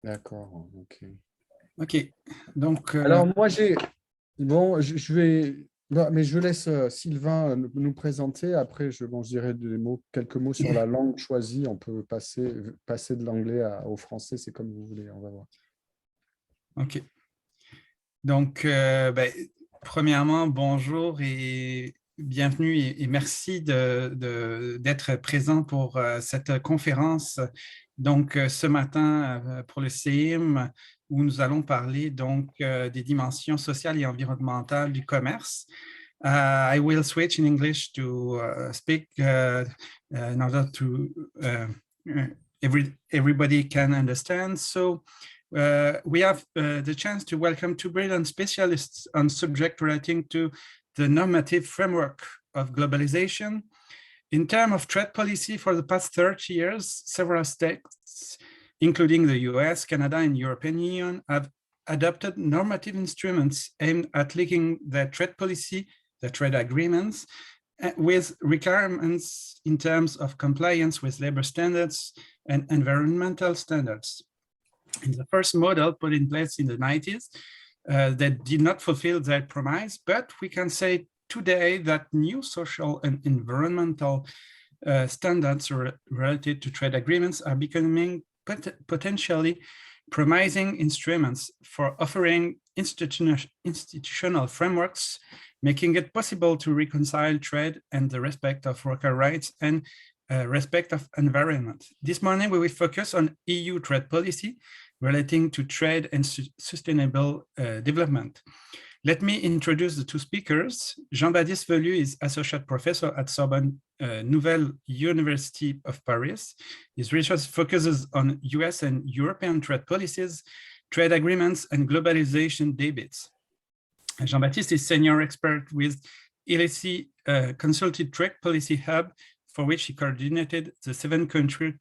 D'accord, ok. OK. Donc, Alors, moi, bon, je vais... non, mais je laisse Sylvain nous présenter. Après, je dirai quelques mots sur la langue choisie. On peut passer de l'anglais au français, c'est comme vous voulez, on va voir. OK. Donc, premièrement, bonjour et bienvenue et merci d'être présent pour cette conférence. Donc, ce matin, pour le CEIM, où nous allons parler donc des dimensions sociales et environnementales du commerce. I will switch in English to speak in order to everybody can understand. So, we have the chance to welcome two brilliant specialists on subject relating to the normative framework of globalization. In terms of trade policy for the past 30 years, several states, including the US, Canada, and European Union, have adopted normative instruments aimed at linking their trade policy, the trade agreements, with requirements in terms of compliance with labor standards and environmental standards. In the first model put in place in the 90s, that did not fulfill that promise, but we can say today that new social and environmental standards related to trade agreements are becoming potentially promising instruments for offering institutional frameworks, making it possible to reconcile trade and the respect of worker rights and respect of environment. This morning, we will focus on EU trade policy relating to trade and sustainable development. Let me introduce the two speakers. Jean-Baptiste Velu is Associate Professor at Sorbonne Nouvelle University of Paris. His research focuses on US and European trade policies, trade agreements, and globalization debates. Jean-Baptiste is senior expert with LSE Consulted Trade Policy Hub, for which he coordinated the 7-country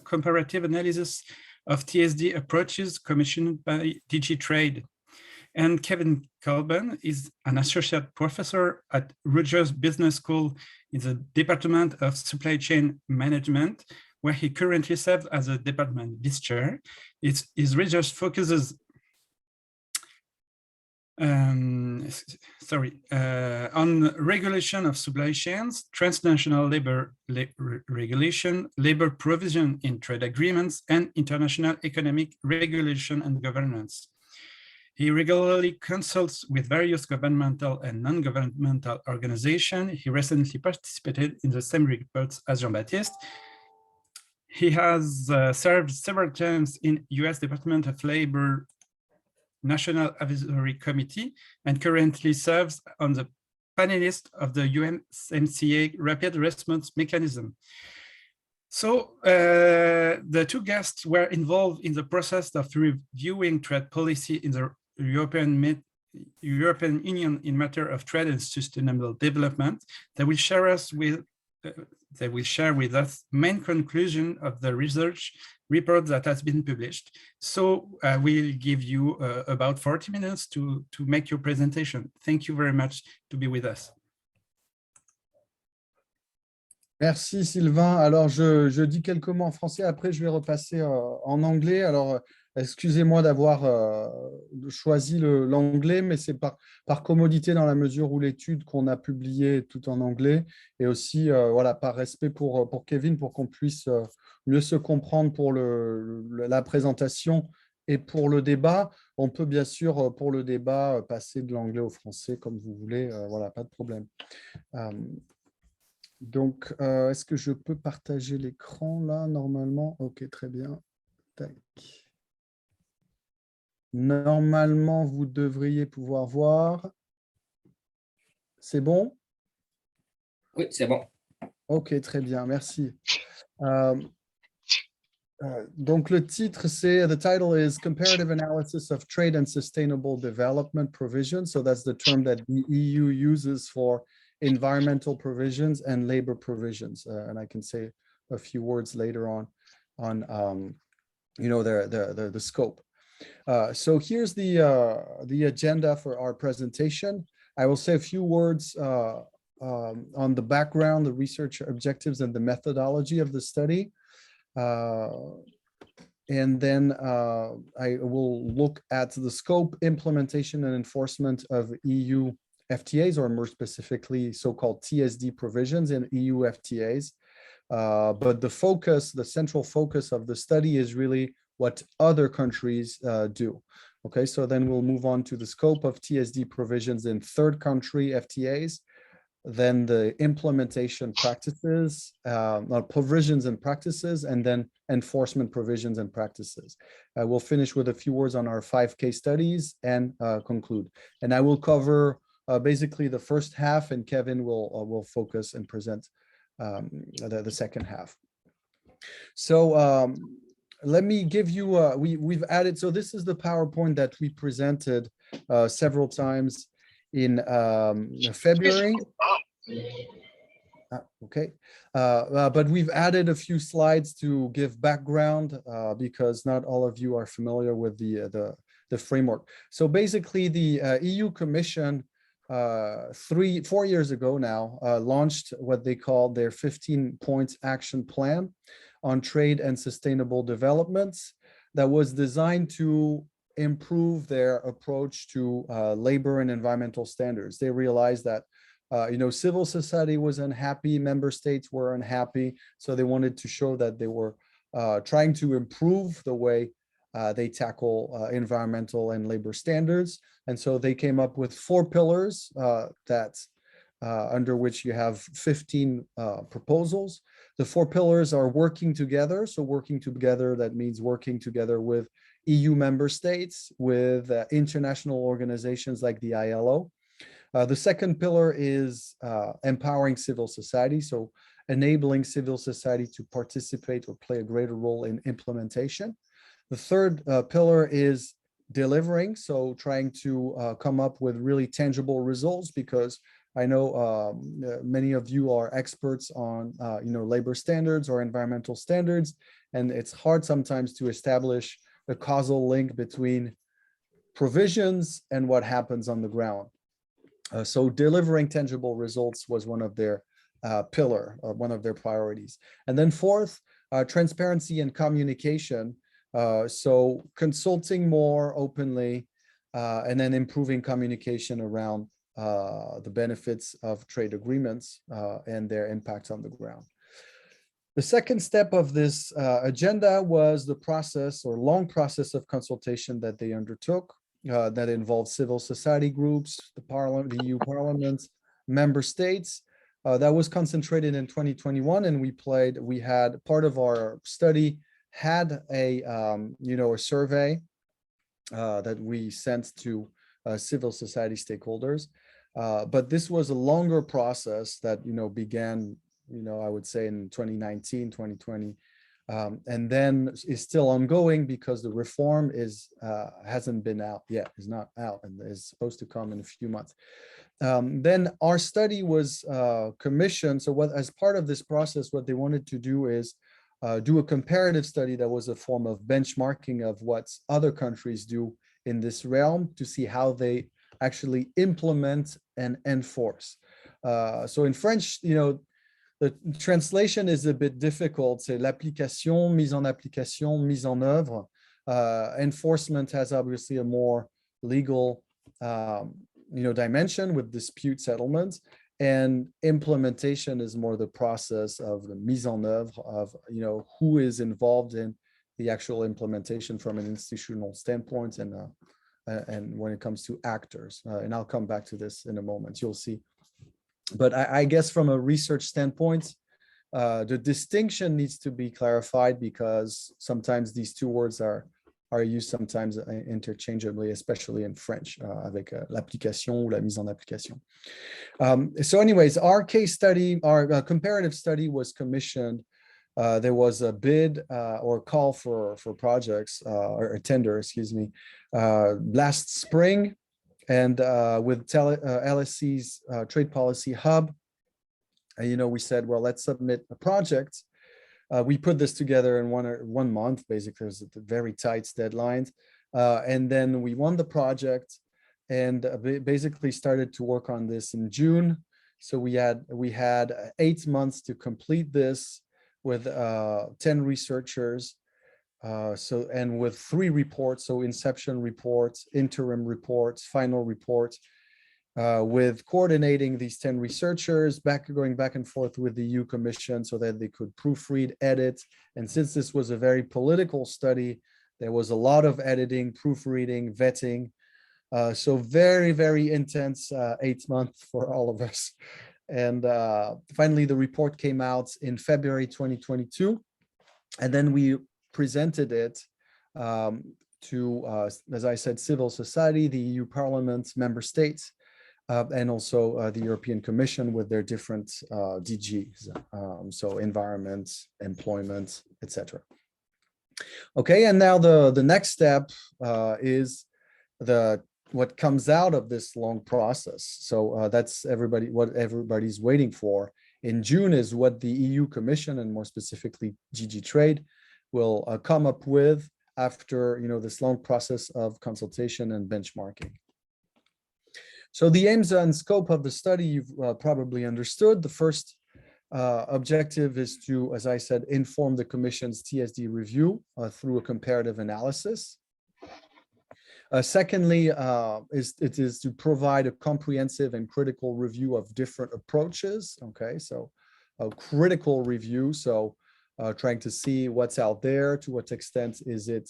comparative analysis of TSD approaches commissioned by DG Trade. And Kevin Colburn is an associate professor at Rutgers Business School in the Department of Supply Chain Management, where he currently serves as a department vice chair. His research focuses on regulation of supply chains, transnational labor regulation, labor provision in trade agreements, and international economic regulation and governance. He regularly consults with various governmental and non-governmental organizations. He recently participated in the same reports as Jean-Baptiste. He has served several times in US Department of Labor National Advisory Committee and currently serves on the panelist of the UNMCA Rapid Response Mechanism. So the two guests were involved in the process of reviewing trade policy in the European Union in matter of trade and sustainable development. They will share with us main conclusion of the research report that has been published. So we'll give you about 40 minutes to make your presentation. Thank you very much to be with us. Merci Sylvain. Alors, je dis quelques mots en français, après je vais repasser en anglais. Alors, excusez-moi d'avoir choisi l'anglais, mais c'est par commodité dans la mesure où l'étude qu'on a publiée est tout en anglais et aussi voilà, par respect pour Kevin, pour qu'on puisse mieux se comprendre pour la présentation et pour le débat. On peut bien sûr, pour le débat, passer de l'anglais au français comme vous voulez. Voilà, pas de problème. Donc, est-ce que je peux partager l'écran là, normalement? Ok, très bien. Tac. Normalement, vous devriez pouvoir voir. C'est bon? Oui, c'est bon. Ok, très bien, merci. Donc, le titre, the title is Comparative Analysis of Trade and Sustainable Development Provisions. So that's the term that the EU uses for environmental provisions and labor provisions. And I can say a few words later on you know, the scope. So here's the agenda for our presentation. I will say a few words on the background, the research objectives, and the methodology of the study. And then I will look at the scope, implementation, and enforcement of EU FTAs, or more specifically, so-called TSD provisions in EU FTAs. But the central focus of the study is really what other countries do. Okay, so then we'll move on to the scope of TSD provisions in third country FTAs, then the implementation practices, provisions and practices, and then enforcement provisions and practices. We'll finish with a few words on our 5 case studies and conclude. And I will cover basically the first half, and Kevin will focus and present the second half. So let me give you, we've added, so this is the PowerPoint that we presented several times in February. Okay, but we've added a few slides to give background because not all of you are familiar with the framework. So basically, the EU Commission 4 years ago now launched what they call their 15-point action plan on trade and sustainable developments that was designed to improve their approach to labor and environmental standards. They realized that civil society was unhappy, member states were unhappy, so they wanted to show that they were trying to improve the way they tackle environmental and labor standards. And so they came up with 4 pillars under which you have 15 proposals. The 4 pillars are working together. So working together, that means working together with EU member states, with international organizations like the ILO. The second pillar is empowering civil society, so enabling civil society to participate or play a greater role in implementation. The third pillar is delivering, so trying to come up with really tangible results, because I know many of you are experts on labor standards or environmental standards, and it's hard sometimes to establish a causal link between provisions and what happens on the ground. So delivering tangible results was one of their one of their priorities. And then fourth, transparency and communication. So consulting more openly and then improving communication around the benefits of trade agreements and their impacts on the ground. The second step of this agenda was the process or long process of consultation that they undertook that involved civil society groups, the Parliament, the EU Parliament, member states. That was concentrated in 2021, and we had part of our study had a survey that we sent to civil society stakeholders. But this was a longer process that began I would say in 2019, 2020, and then is still ongoing because the reform hasn't been out yet, is not out, and is supposed to come in a few months. Then our study was commissioned. So as part of this process, what they wanted to do is do a comparative study that was a form of benchmarking of what other countries do in this realm to see how they actually implement and enforce. So in French, the translation is a bit difficult. C'est l'application, mise en application, mise en œuvre. Enforcement has obviously a more legal, dimension with dispute settlements, and implementation is more the process of the mise en œuvre of, who is involved in the actual implementation from an institutional standpoint and when it comes to actors. And I'll come back to this in a moment. You'll see. But I guess from a research standpoint, the distinction needs to be clarified because sometimes these two words are used sometimes interchangeably, especially in French, avec l'application ou la mise en application. So anyways, our case study, our comparative study was commissioned. There was a bid or call for projects or a tender, excuse me, last spring. And with LSC's Trade Policy Hub, we said, well, let's submit a project. We put this together in one month, basically. It was very tight deadlines. And then we won the project and basically started to work on this in June. So we had 8 months to complete this with 10 researchers. And with 3 reports, so inception reports, interim reports, final reports, with coordinating these 10 researchers, going back and forth with the EU Commission so that they could proofread, edit. And since this was a very political study, there was a lot of editing, proofreading, vetting. So very, very intense 8 months for all of us. And finally, the report came out in February 2022. And then we presented it to, as I said, civil society, the EU Parliament, member states, and also the European Commission with their different DGs, so environment, employment, etc. Okay, and now the next step is what comes out of this long process. So that's what everybody's waiting for. In June is what the EU Commission, and more specifically DG Trade, will come up with after this long process of consultation and benchmarking. So the aims and scope of the study you've probably understood. The first objective is to, as I said, inform the Commission's TSD review through a comparative analysis. Secondly, it is to provide a comprehensive and critical review of different approaches. Okay, so a critical review, so trying to see what's out there, to what extent is it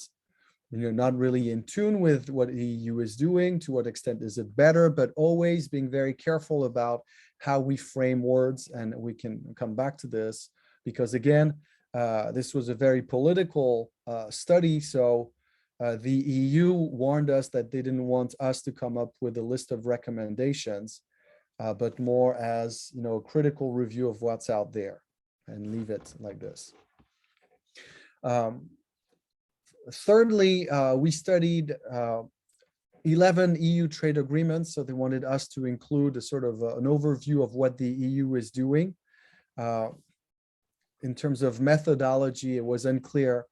not really in tune with what the EU is doing, to what extent is it better, but always being very careful about how we frame words. And we can come back to this because, again, this was a very political study. So the EU warned us that they didn't want us to come up with a list of recommendations, but more as a critical review of what's out there, and leave it like this. Thirdly, we studied 11 EU trade agreements. So they wanted us to include a sort of an overview of what the EU is doing. In terms of methodology, it was unclear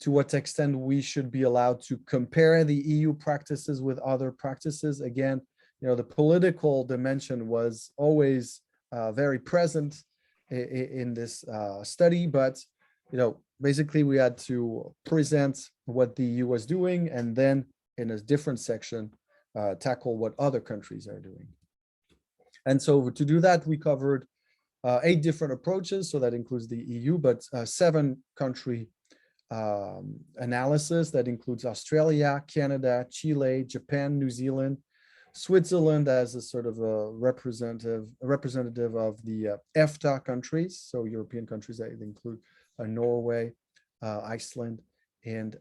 to what extent we should be allowed to compare the EU practices with other practices. Again, the political dimension was always very present in this study, but basically we had to present what the EU was doing, and then in a different section tackle what other countries are doing. And so to do that, we covered 8 different approaches. So that includes the EU, but 7 country analysis that includes Australia, Canada, Chile, Japan, New Zealand, Switzerland as a sort of a representative of the FTA countries, so European countries that include Norway, Iceland, and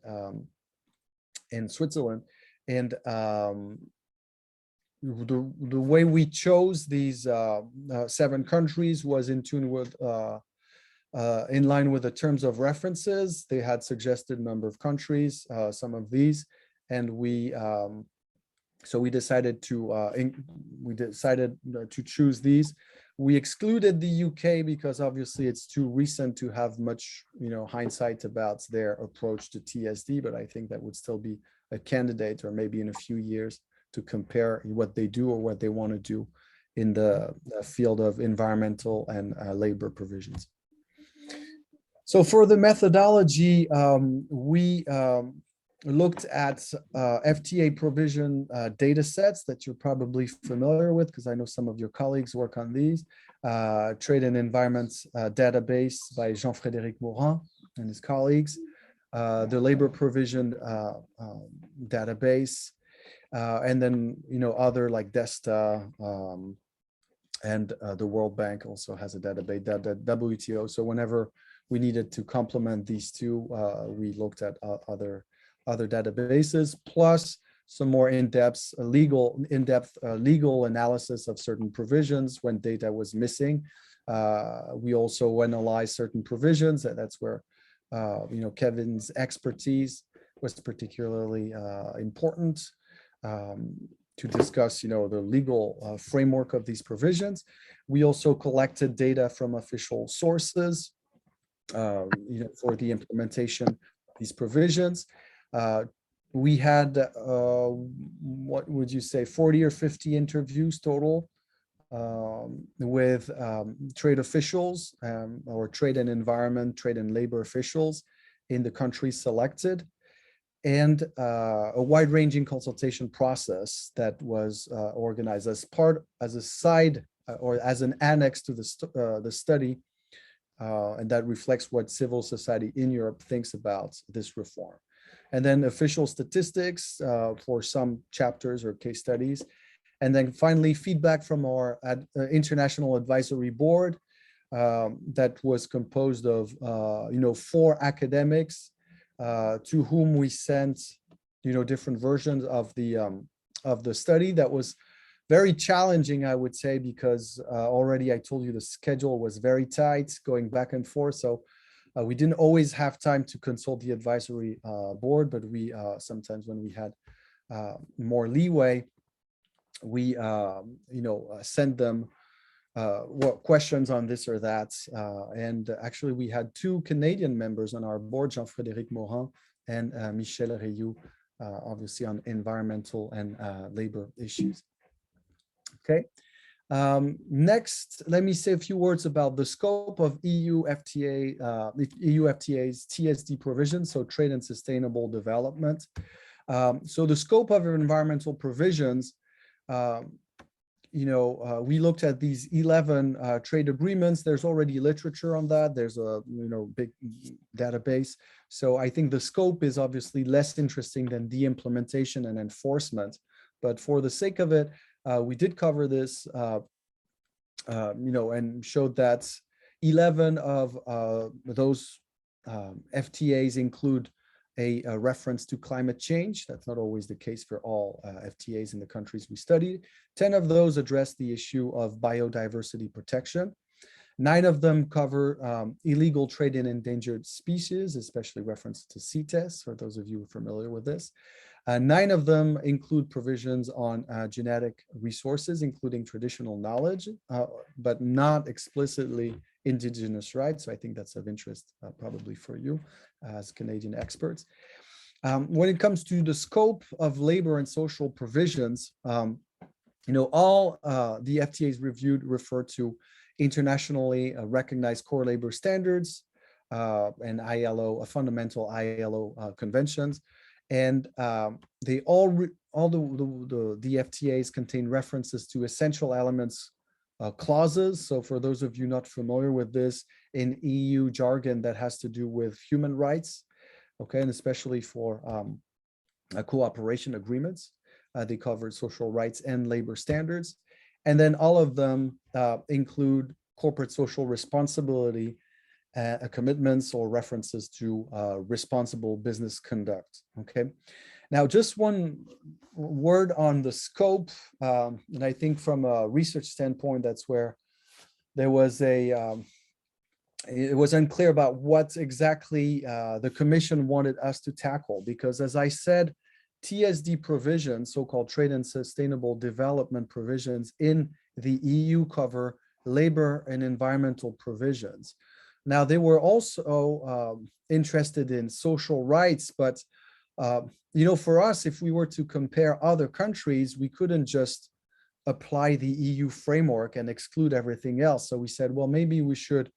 Switzerland. And the way we chose these 7 countries was in tune with in line with the terms of references. They had suggested a number of countries, some of these, and we decided to choose these. We excluded the UK because obviously it's too recent to have much hindsight about their approach to TSD, but I think that would still be a candidate, or maybe in a few years, to compare what they do or what they want to do in the field of environmental and labor provisions. So for the methodology, we looked at FTA provision data sets that you're probably familiar with, because I know some of your colleagues work on these. Trade and Environment database by Jean-Frédéric Morin and his colleagues. The labor provision database, and then other like DESTA, and the World Bank also has a database, the WTO. So whenever we needed to complement these two, we looked at other databases, plus some more in-depth legal analysis of certain provisions when data was missing. We also analyzed certain provisions. That's where Kevin's expertise was particularly important to discuss the legal framework of these provisions. We also collected data from official sources for the implementation of these provisions. We had, what would you say, 40 or 50 interviews total with trade officials, or trade and environment, trade and labor officials, in the countries selected, and a wide-ranging consultation process that was organized as a side, or as an annex to the study, and that reflects what civil society in Europe thinks about this reform. And then official statistics for some chapters or case studies. And then finally, feedback from our international advisory board that was composed of 4 academics to whom we sent different versions of the study. That was very challenging, I would say, because already I told you the schedule was very tight, going back and forth. So we didn't always have time to consult the advisory board, but we sometimes, when we had more leeway, we sent them questions on this or that. And actually, we had 2 Canadian members on our board, Jean-Frédéric Morin and Michel Reyou, obviously on environmental and labor issues. Okay. Next, let me say a few words about the scope of EU FTA's TSD provisions, so trade and sustainable development. So the scope of environmental provisions, we looked at these 11 trade agreements. There's already literature on that. There's a big database. So I think the scope is obviously less interesting than the implementation and enforcement. But for the sake of it, we did cover this, and showed that 11 of those FTAs include a reference to climate change. That's not always the case for all FTAs in the countries we studied. 10 of those address the issue of biodiversity protection. 9 of them cover illegal trade in endangered species, especially reference to CITES, for those of you familiar with this. 9 of them include provisions on genetic resources, including traditional knowledge, but not explicitly indigenous rights. So I think that's of interest probably for you as Canadian experts. When it comes to the scope of labor and social provisions, all the FTAs reviewed refer to internationally recognized core labor standards and fundamental ILO conventions. And they the FTAs contain references to essential elements clauses. So for those of you not familiar with this, in EU jargon, that has to do with human rights, okay, and especially for cooperation agreements. They cover social rights and labor standards. And then all of them include corporate social responsibility commitments or references to responsible business conduct. Okay, now just one word on the scope, and I think from a research standpoint, that's where there was it was unclear about what exactly the Commission wanted us to tackle, because as I said, TSD provisions, so-called trade and sustainable development provisions in the EU, cover labor and environmental provisions. Now, they were also interested in social rights, but for us, if we were to compare other countries, we couldn't just apply the EU framework and exclude everything else. So we said, well, maybe we should,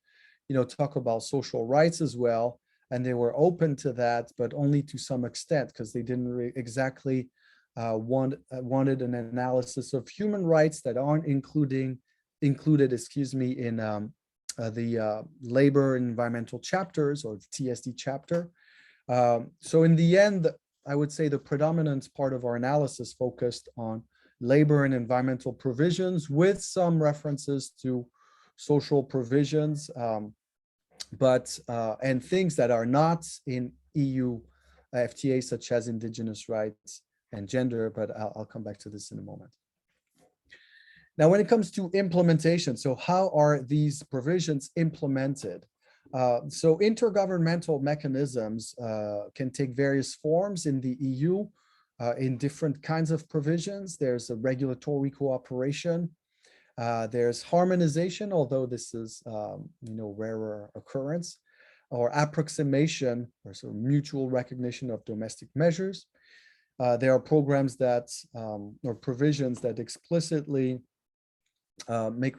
talk about social rights as well. And they were open to that, but only to some extent, because they didn't exactly wanted an analysis of human rights that aren't included, in the labor and environmental chapters, or TSD chapter. So in the end, I would say the predominant part of our analysis focused on labor and environmental provisions with some references to social provisions, and things that are not in EU FTA, such as indigenous rights and gender, but I'll come back to this in a moment. Now, when it comes to implementation, so how are these provisions implemented? So intergovernmental mechanisms can take various forms in the EU in different kinds of provisions. There's a regulatory cooperation. There's harmonization, although this is rarer occurrence, or approximation, or sort of mutual recognition of domestic measures. There are programs that or provisions that explicitly make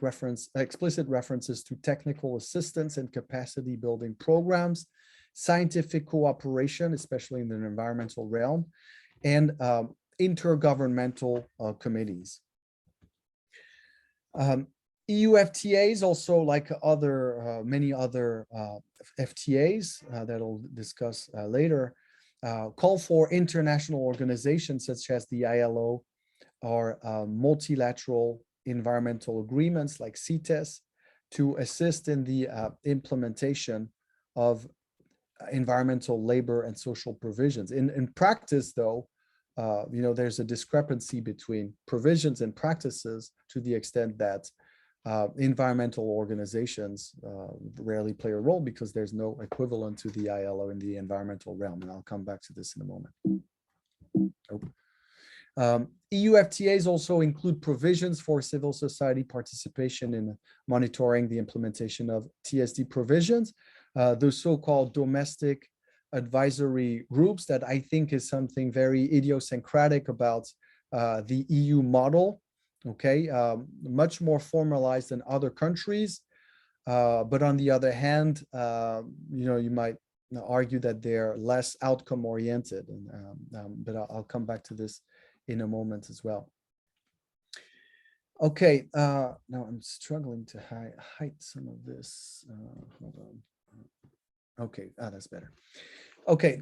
explicit references to technical assistance and capacity building programs. scientific cooperation, especially in the environmental realm, and intergovernmental committees. EU FTAs, also like many other FTAs that I'll discuss later, call for international organizations such as the ILO or multilateral environmental agreements like CITES to assist in the implementation of environmental, labor, and social provisions. In practice, though, there's a discrepancy between provisions and practices to the extent that environmental organizations rarely play a role because there's no equivalent to the ILO in the environmental realm. And I'll come back to this in a moment. EU FTAs also include provisions for civil society participation in monitoring the implementation of TSD provisions, the so-called domestic advisory groups that I think is something very idiosyncratic about the EU model. Okay, much more formalized than other countries, but on the other hand, you might argue that they're less outcome oriented, but I'll come back to this in a moment as well. Okay, now I'm struggling to hide some of this. Hold on. Okay, that's better. Okay,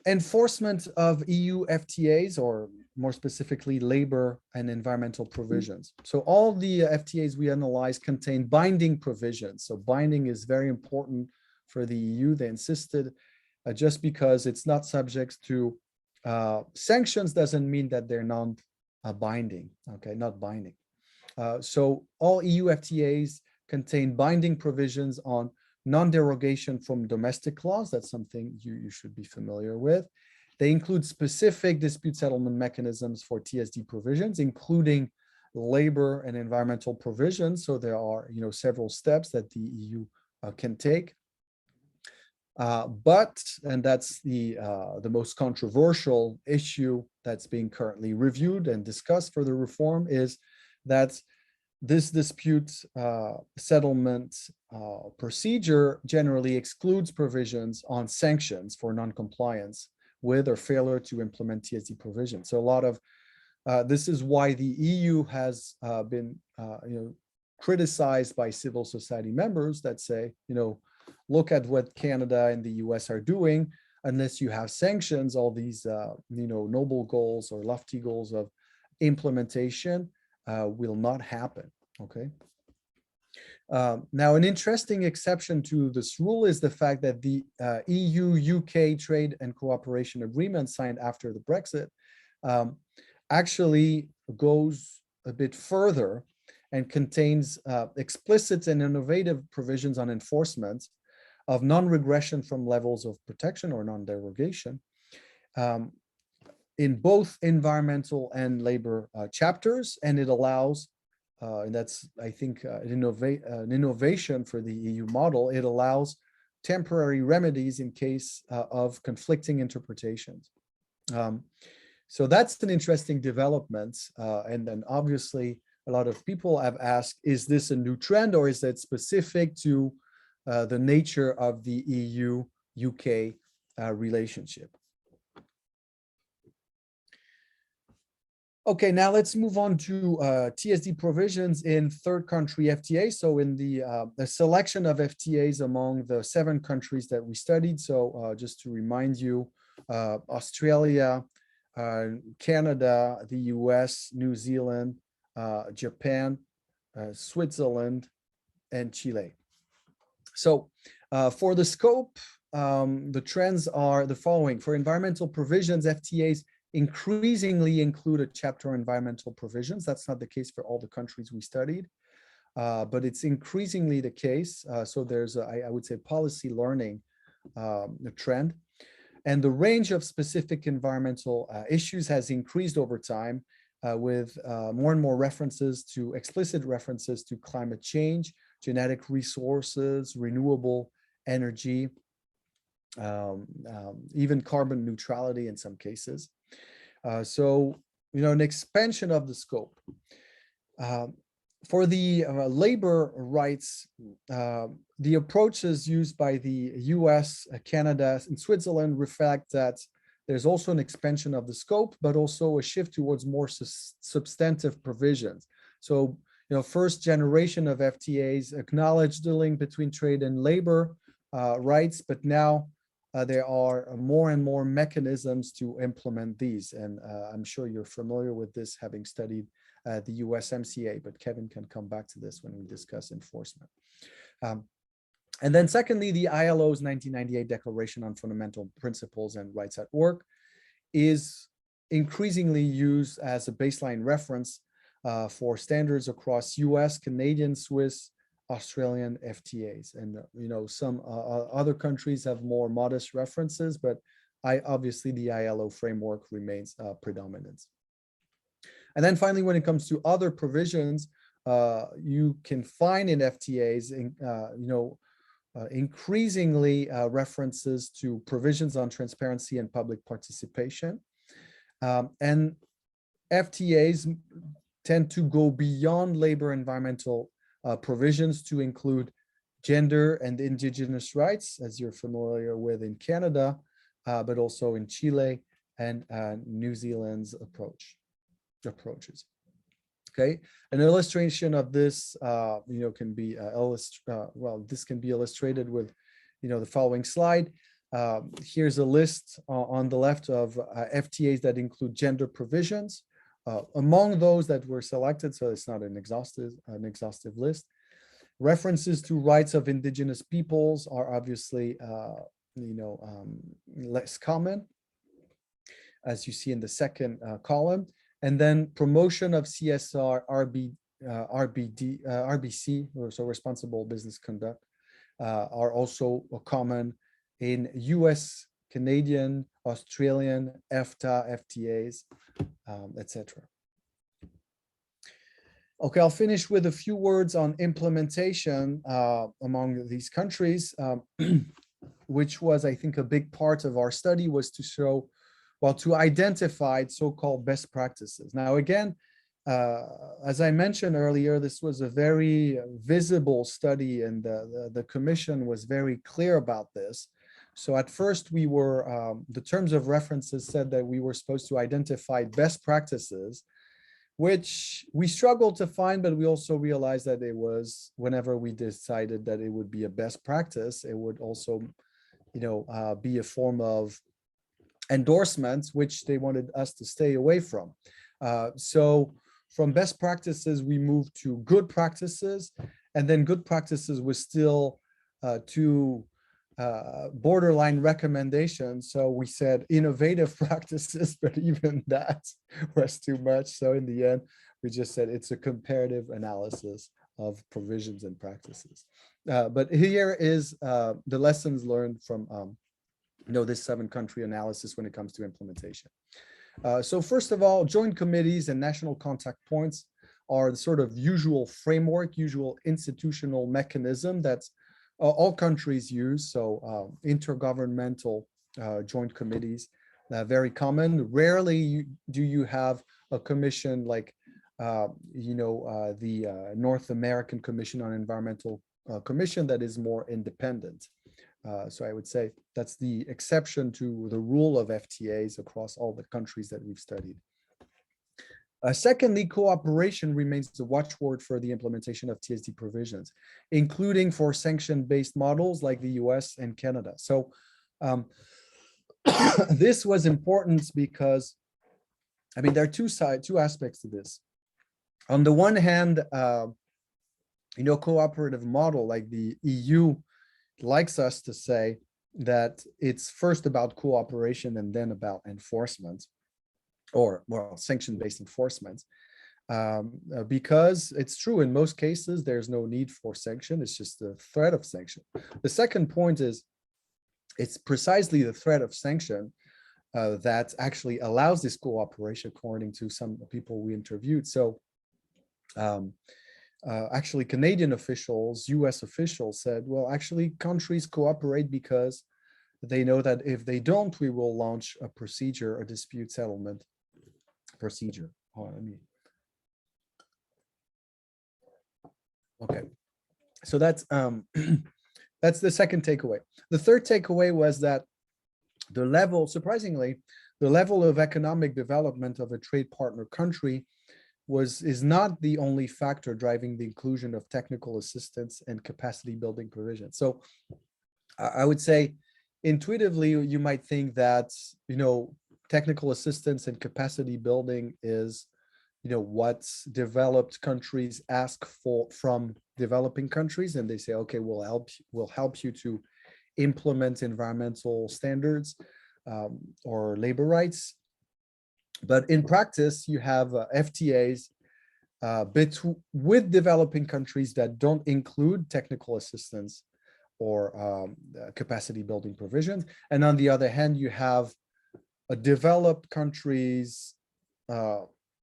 enforcement of EU FTAs, or more specifically, labor and environmental provisions. So all the FTAs we analyzed contain binding provisions. So binding is very important for the EU. They insisted just because it's not subject to sanctions doesn't mean that they're non-binding, okay, not binding. So all EU FTAs contain binding provisions on non-derogation from domestic laws. That's something you should be familiar with. They include specific dispute settlement mechanisms for TSD provisions, including labor and environmental provisions. So there are several steps that the EU can take. And that's the most controversial issue that's being currently reviewed and discussed for the reform, is that this dispute settlement procedure generally excludes provisions on sanctions for non-compliance with or failure to implement TSD provisions. So a lot of this is why the EU has been criticized by civil society members that say, look at what Canada and the US are doing. Unless you have sanctions, all these noble goals or lofty goals of implementation will not happen. Okay. Now, an interesting exception to this rule is the fact that the EU-UK trade and cooperation agreement signed after the Brexit actually goes a bit further and contains explicit and innovative provisions on enforcement of non-regression from levels of protection or non-derogation in both environmental and labor chapters, and it allows and that's, I think, an innovation for the EU model. It allows temporary remedies in case of conflicting interpretations. So that's an interesting development. And then obviously, a lot of people have asked, is this a new trend, or is that specific to the nature of the EU-UK relationship? Okay, now let's move on to TSD provisions in third country FTAs. So in the selection of FTAs among the 7 countries that we studied. So just to remind you, Australia, Canada, the US, New Zealand, Japan, Switzerland, and Chile. So for the scope, the trends are the following. For environmental provisions, FTAs increasingly include a chapter on environmental provisions. That's not the case for all the countries we studied, but it's increasingly the case. So there's, I would say, policy learning trend. And the range of specific environmental issues has increased over time with more and more explicit references to climate change, genetic resources, renewable energy, even carbon neutrality in some cases. So, an expansion of the scope. For the labor rights, the approaches used by the US, Canada, and Switzerland reflect that there's also an expansion of the scope, but also a shift towards more substantive provisions. So, first generation of FTAs acknowledge the link between trade and labor rights, but now there are more and more mechanisms to implement these. And I'm sure you're familiar with this, having studied the USMCA, but Kevin can come back to this when we discuss enforcement. And then secondly, the ILO's 1998 Declaration on Fundamental Principles and Rights at Work is increasingly used as a baseline reference for standards across US, Canadian, Swiss, Australian FTAs. And, some other countries have more modest references, but obviously the ILO framework remains predominant. And then finally, when it comes to other provisions, you can find in FTAs, increasingly references to provisions on transparency and public participation. And FTAs tend to go beyond labor environmental provisions to include gender and indigenous rights, as you're familiar with in Canada, but also in Chile and New Zealand's approaches. Okay, an illustration of this, can be this can be illustrated with, the following slide. Here's a list on the left of FTAs that include gender provisions. Among those that were selected, so it's not an exhaustive list. References to rights of indigenous peoples are obviously, less common, as you see in the second column. And then promotion of CSR, RBC, so responsible business conduct, are also common in US, Canadian, Australian, EFTA, FTAs, etc. Okay, I'll finish with a few words on implementation among these countries, which was, I think, a big part of our study, was to show, to identify so-called best practices. Now, again, as I mentioned earlier, this was a very visible study, and the commission was very clear about this. So at first, we were, the terms of references said that we were supposed to identify best practices, which we struggled to find, but we also realized that it was, whenever we decided that it would be a best practice, it would also, be a form of endorsements, which they wanted us to stay away from. So from best practices, we moved to good practices, and then good practices was still to borderline recommendations. So we said innovative practices, but even that was too much. So in the end, we just said it's a comparative analysis of provisions and practices. But here is the lessons learned from this 7-country analysis when it comes to implementation. So first of all, joint committees and national contact points are the sort of usual framework, usual institutional mechanism that all countries use. So intergovernmental joint committees, very common. Rarely do you have a commission like, the North American Commission on Environmental Commission that is more independent. So I would say that's the exception to the rule of FTAs across all the countries that we've studied. Secondly, cooperation remains the watchword for the implementation of TSD provisions, including for sanction-based models like the US and Canada. So this was important because, there are two aspects to this. On the one hand, cooperative model like the EU likes us to say that it's first about cooperation and then about enforcement, or sanction-based enforcement, because it's true in most cases there's no need for sanction, it's just the threat of sanction. The second point is it's precisely the threat of sanction that actually allows this cooperation, according to some people we interviewed. So actually Canadian officials, US officials said, well, actually countries cooperate because they know that if they don't, we will launch a procedure, a dispute settlement procedure. Okay, so that's that's the second takeaway. The third takeaway was that the level, surprisingly, the level of economic development of a trade partner country is not the only factor driving the inclusion of technical assistance and capacity building provisions. So I would say intuitively, you might think that, technical assistance and capacity building is, what developed countries ask for from developing countries. And they say, okay, we'll help you to implement environmental standards or labor rights. But in practice, you have FTAs with developing countries that don't include technical assistance or capacity building provisions. And on the other hand, you have developed countries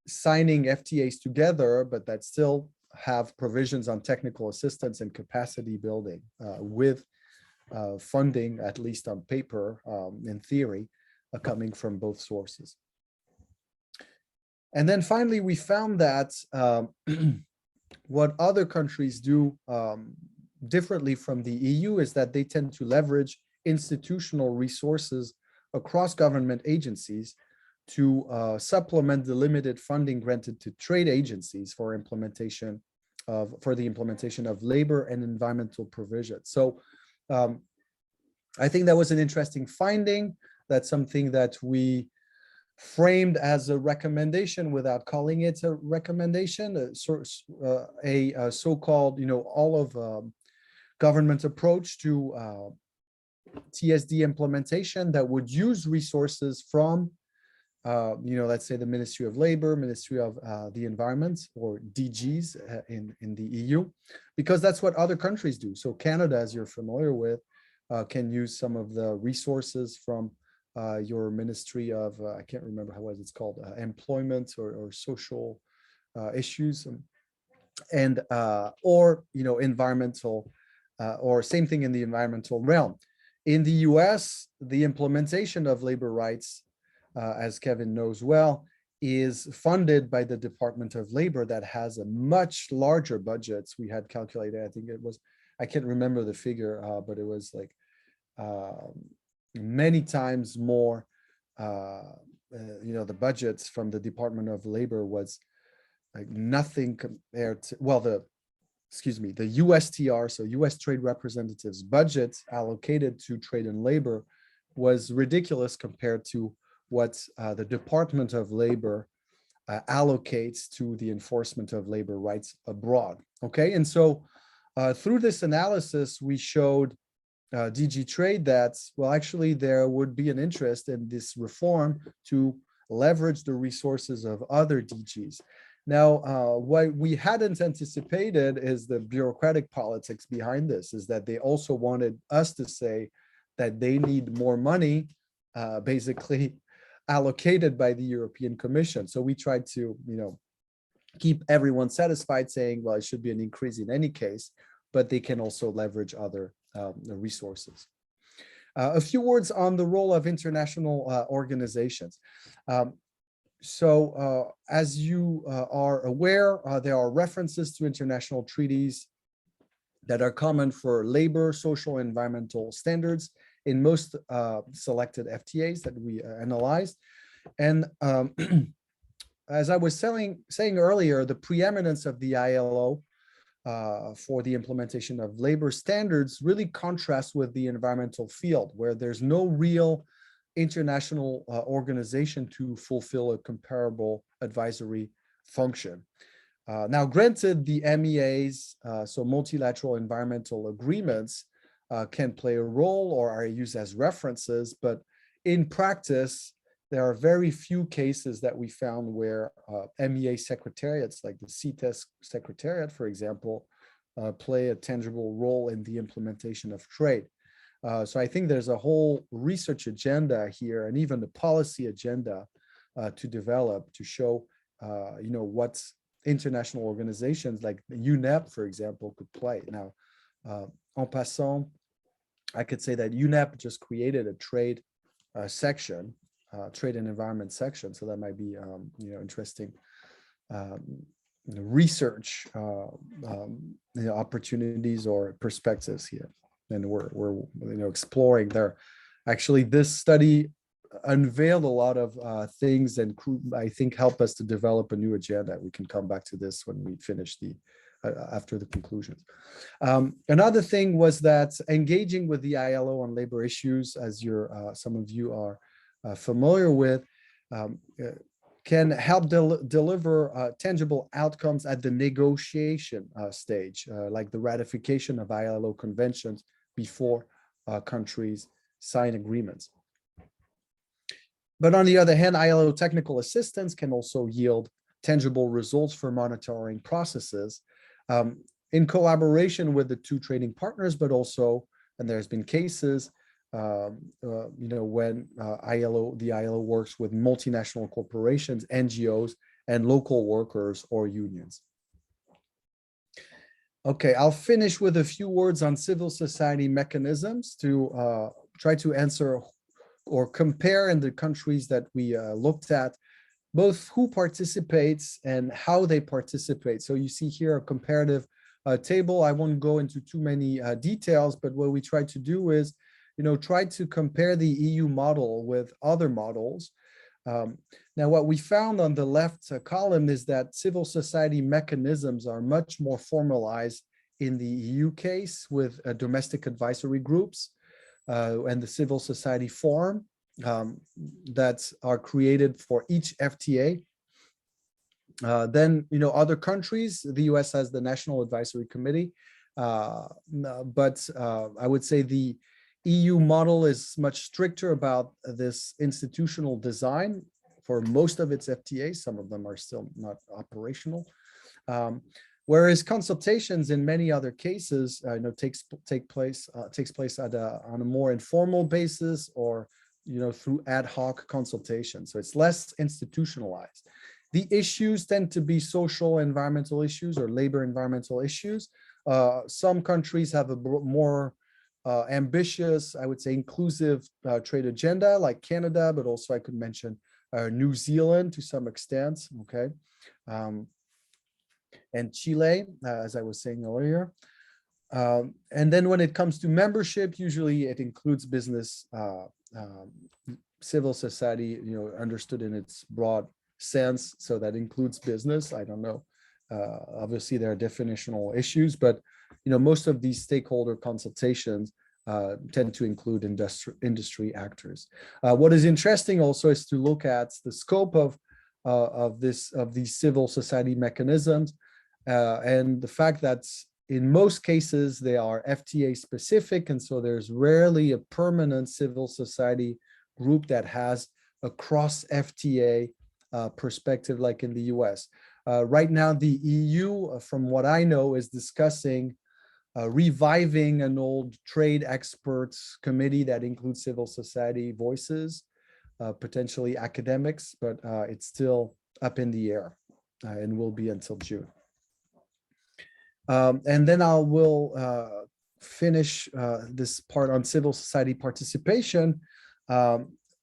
signing FTAs together, but that still have provisions on technical assistance and capacity building with funding, at least on paper, in theory, coming from both sources. And then finally, we found that what other countries do differently from the EU is that they tend to leverage institutional resources across government agencies to supplement the limited funding granted to trade agencies for the implementation of labor and environmental provisions. So I think that was an interesting finding. That's something that we framed as a recommendation without calling it a recommendation, a so-called, all of government approach to TSD implementation that would use resources from, let's say the Ministry of Labor, Ministry of the Environment, or DGs in the EU, because that's what other countries do. So Canada, as you're familiar with, can use some of the resources from your Ministry of, I can't remember what it's called, employment or social issues, and or environmental, or same thing in the environmental realm. In the US, the implementation of labor rights, as Kevin knows well, is funded by the Department of Labor that has a much larger budget. We had calculated, I think it was, I can't remember the figure, but it was like many times more. The budgets from the Department of Labor was like nothing compared to, well, the USTR, so US Trade Representatives budget allocated to trade and labor was ridiculous compared to what the Department of Labor allocates to the enforcement of labor rights abroad. Okay, and so through this analysis, we showed DG Trade that, well, actually there would be an interest in this reform to leverage the resources of other DGs. Now, what we hadn't anticipated is the bureaucratic politics behind this, is that they also wanted us to say that they need more money, basically allocated by the European Commission. So we tried to, keep everyone satisfied, saying, well, it should be an increase in any case, but they can also leverage other resources. A few words on the role of international organizations. So as you are aware, there are references to international treaties that are common for labor, social, and environmental standards in most selected FTAs that we analyzed. And as I was saying earlier, the preeminence of the ILO for the implementation of labor standards really contrasts with the environmental field, where there's no real international organization to fulfill a comparable advisory function. Now, granted, the MEAs, so multilateral environmental agreements, can play a role or are used as references, but in practice, there are very few cases that we found where MEA secretariats, like the CITES secretariat, for example, play a tangible role in the implementation of trade. So I think there's a whole research agenda here, and even the policy agenda to develop to show, what international organizations like UNEP, for example, could play. Now, en passant, I could say that UNEP just created a trade section, trade and environment section. So that might be, interesting research opportunities or perspectives here, and we're exploring there. Actually, this study unveiled a lot of things, and I think help us to develop a new agenda. We can come back to this when we finish the after the conclusions. Another thing was that engaging with the ILO on labor issues, as some of you are familiar with, can help deliver tangible outcomes at the negotiation stage, like the ratification of ILO conventions before countries sign agreements. But on the other hand, ILO technical assistance can also yield tangible results for monitoring processes in collaboration with the two trading partners, but also, and there's been cases, when the ILO works with multinational corporations, NGOs, and local workers or unions. Okay, I'll finish with a few words on civil society mechanisms to try to answer or compare in the countries that we looked at, both who participates and how they participate. So you see here a comparative table. I won't go into too many details, but what we try to do is, try to compare the EU model with other models. Now, what we found on the left column is that civil society mechanisms are much more formalized in the EU case with domestic advisory groups and the civil society forum that are created for each FTA. Then, other countries, the US has the National Advisory Committee, but I would say the EU model is much stricter about this institutional design for most of its FTAs. Some of them are still not operational. Whereas consultations in many other cases, takes place on a more informal basis or through ad hoc consultation. So it's less institutionalized. The issues tend to be social environmental issues or labor environmental issues. Some countries have a more ambitious, I would say, inclusive trade agenda, like Canada, but also I could mention New Zealand to some extent, okay, and Chile, as I was saying earlier. And then when it comes to membership, usually it includes business, civil society, understood in its broad sense. So that includes business. I don't know. Obviously, there are definitional issues, but most of these stakeholder consultations tend to include industry actors. What is interesting also is to look at the scope of these civil society mechanisms and the fact that in most cases they are FTA specific, and so there's rarely a permanent civil society group that has a cross FTA perspective like in the US. Right now, the EU, from what I know, is discussing reviving an old trade experts committee that includes civil society voices, potentially academics, but it's still up in the air and will be until June. And then I will finish this part on civil society participation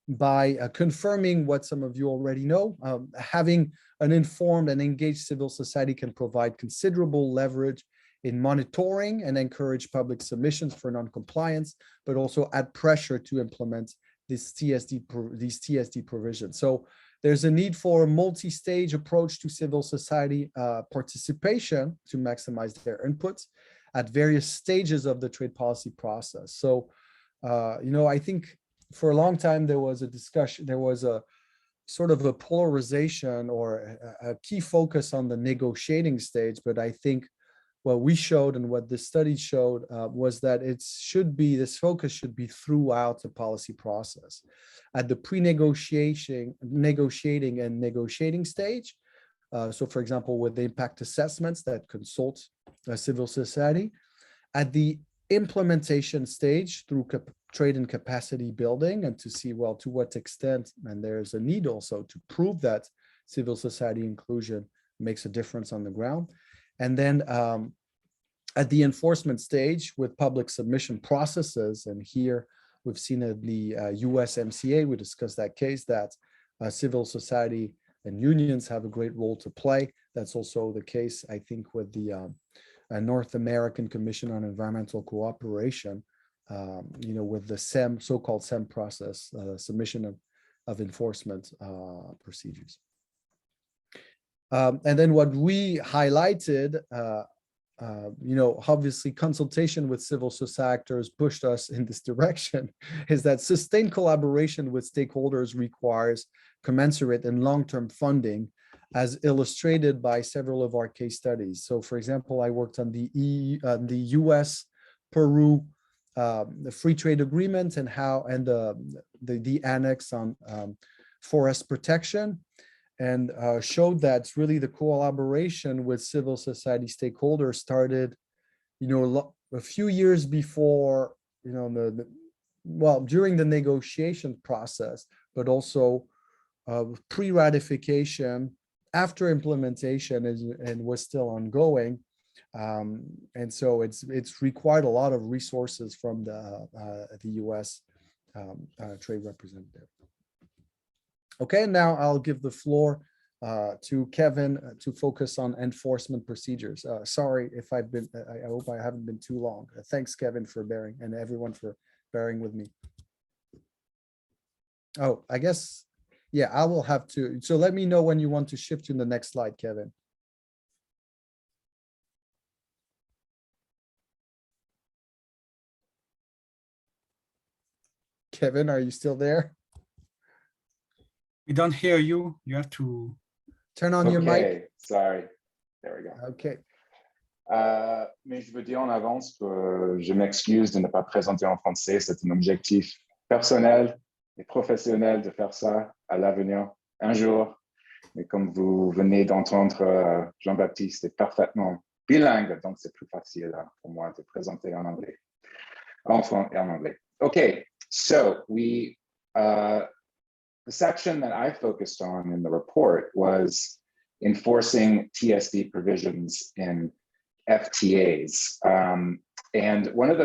by confirming what some of you already know. Having an informed and engaged civil society can provide considerable leverage in monitoring and encourage public submissions for non-compliance, but also add pressure to implement these TSD provisions. So there's a need for a multi-stage approach to civil society participation to maximize their inputs at various stages of the trade policy process. So, I think for a long time there was a discussion, there was a sort of a polarization or a key focus on the negotiating stage, but I think what we showed and what this study showed was that this focus should be throughout the policy process. At the pre-negotiating and negotiating stage, so for example, with the impact assessments that consult civil society, at the implementation stage through trade and capacity building, and to see, well, to what extent, and there's a need also to prove that civil society inclusion makes a difference on the ground. And then at the enforcement stage with public submission processes, and here we've seen in the USMCA, we discussed that case that civil society and unions have a great role to play That's also the case, I think, with the North American Commission on Environmental Cooperation, with the so-called CEM process, submission of enforcement procedures. And then what we highlighted, obviously consultation with civil society actors pushed us in this direction, is that sustained collaboration with stakeholders requires commensurate and long-term funding, as illustrated by several of our case studies. So, for example, I worked on the US-Peru the free trade agreement and the annex on forest protection, and showed that really the collaboration with civil society stakeholders started, a few years before, during the negotiation process, but also pre-ratification, after implementation, and was still ongoing. And so it's required a lot of resources from the US trade representative. Okay, now I'll give the floor to Kevin to focus on enforcement procedures. Sorry if I hope I haven't been too long. Thanks, Kevin, for bearing, and everyone for bearing with me. Oh, I guess, yeah, I will have to. So let me know when you want to shift to the next slide, Kevin. Kevin, are you still there? We don't hear you. You have to turn on your mic. Sorry. There we go. Okay. Mais je veux dire en avance que je m'excuse de ne pas présenter en français. C'est un objectif personnel et professionnel de faire ça à l'avenir, un jour. Mais comme vous venez d'entendre, Jean-Baptiste est parfaitement bilingue, donc c'est plus facile pour moi de présenter en anglais. En anglais. Okay, so the section that I focused on in the report was enforcing TSD provisions in FTAs. And one of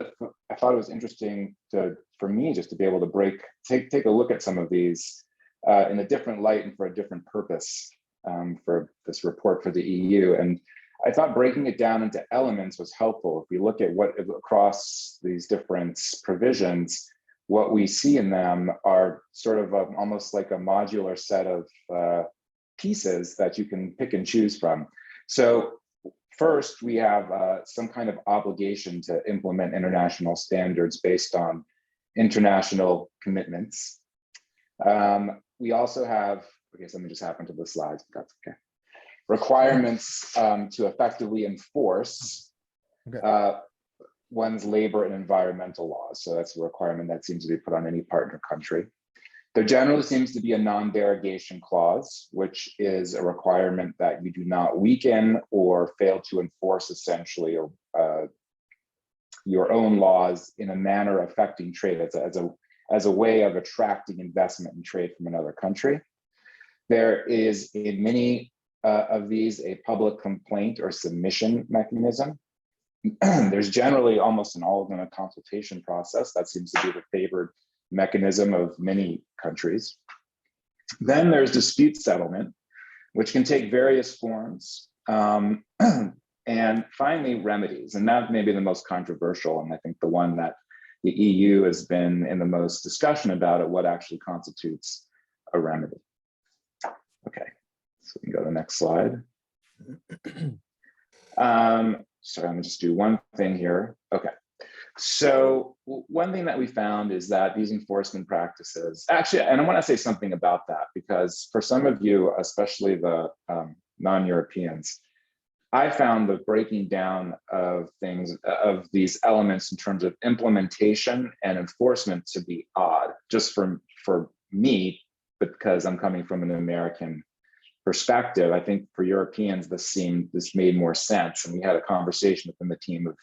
I thought it was interesting for me just to be able to take a look at some of these in a different light and for a different purpose for this report for the EU. And I thought breaking it down into elements was helpful. If we look at what across these different provisions, what we see in them are sort of almost like a modular set of pieces that you can pick and choose from. So first, we have some kind of obligation to implement international standards based on international commitments. We also have, okay, something just happened to the slides, but that's okay. Requirements to effectively enforce one's labor and environmental laws. So that's a requirement that seems to be put on any partner country. There generally seems to be a non-derogation clause, which is a requirement that you do not weaken or fail to enforce essentially your own laws in a manner affecting trade as a way of attracting investment and trade from another country. There is in many of these a public complaint or submission mechanism. There's generally almost in all of them a consultation process. That seems to be the favored mechanism of many countries. Then there's dispute settlement, which can take various forms. And finally, remedies. And that may be the most controversial, and I think the one that the EU has been in the most discussion about it, what actually constitutes a remedy. Okay, so we can go to the next slide. So I'm gonna just do one thing here. Okay, so one thing that we found is that these enforcement practices, actually, and I wanna say something about that because for some of you, especially the non-Europeans, I found the breaking down of things, of these elements in terms of implementation and enforcement to be odd, just for me, because I'm coming from an American perspective. I think for Europeans, this made more sense. And we had a conversation within the team of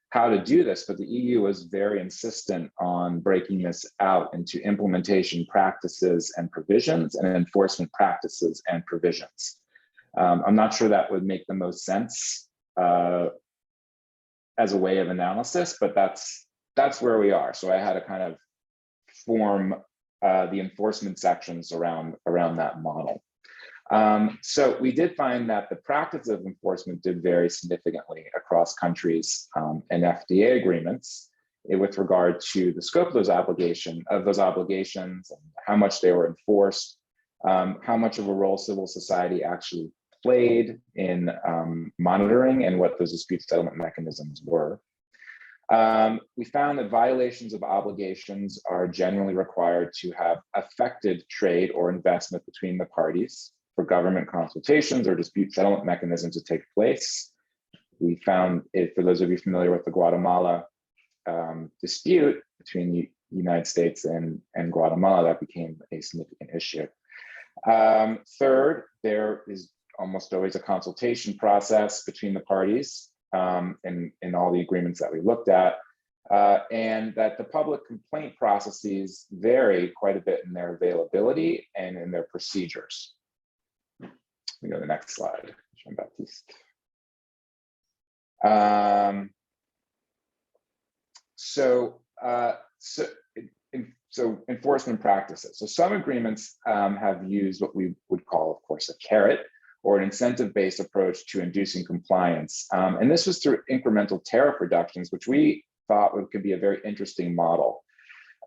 how to do this, but the EU was very insistent on breaking this out into implementation practices and provisions and enforcement practices and provisions. I'm not sure that would make the most sense as a way of analysis, but that's where we are. So I had to kind of form the enforcement sections around that model. So we did find that the practice of enforcement did vary significantly across countries and FTA agreements with regard to the scope of those obligations and how much they were enforced, how much of a role civil society actually played in monitoring and what those dispute settlement mechanisms were. We found that violations of obligations are generally required to have affected trade or investment between the parties for government consultations or dispute settlement mechanisms to take place. We found it, for those of you familiar with the Guatemala dispute between the United States and Guatemala, that became a significant issue. Third, there is almost always a consultation process between the parties in all the agreements that we looked at, and that the public complaint processes vary quite a bit in their availability and in their procedures. We go to the next slide, Jean-Baptiste. So enforcement practices. So some agreements have used what we would call, of course, a carrot or an incentive-based approach to inducing compliance. And this was through incremental tariff reductions, which we thought could be a very interesting model.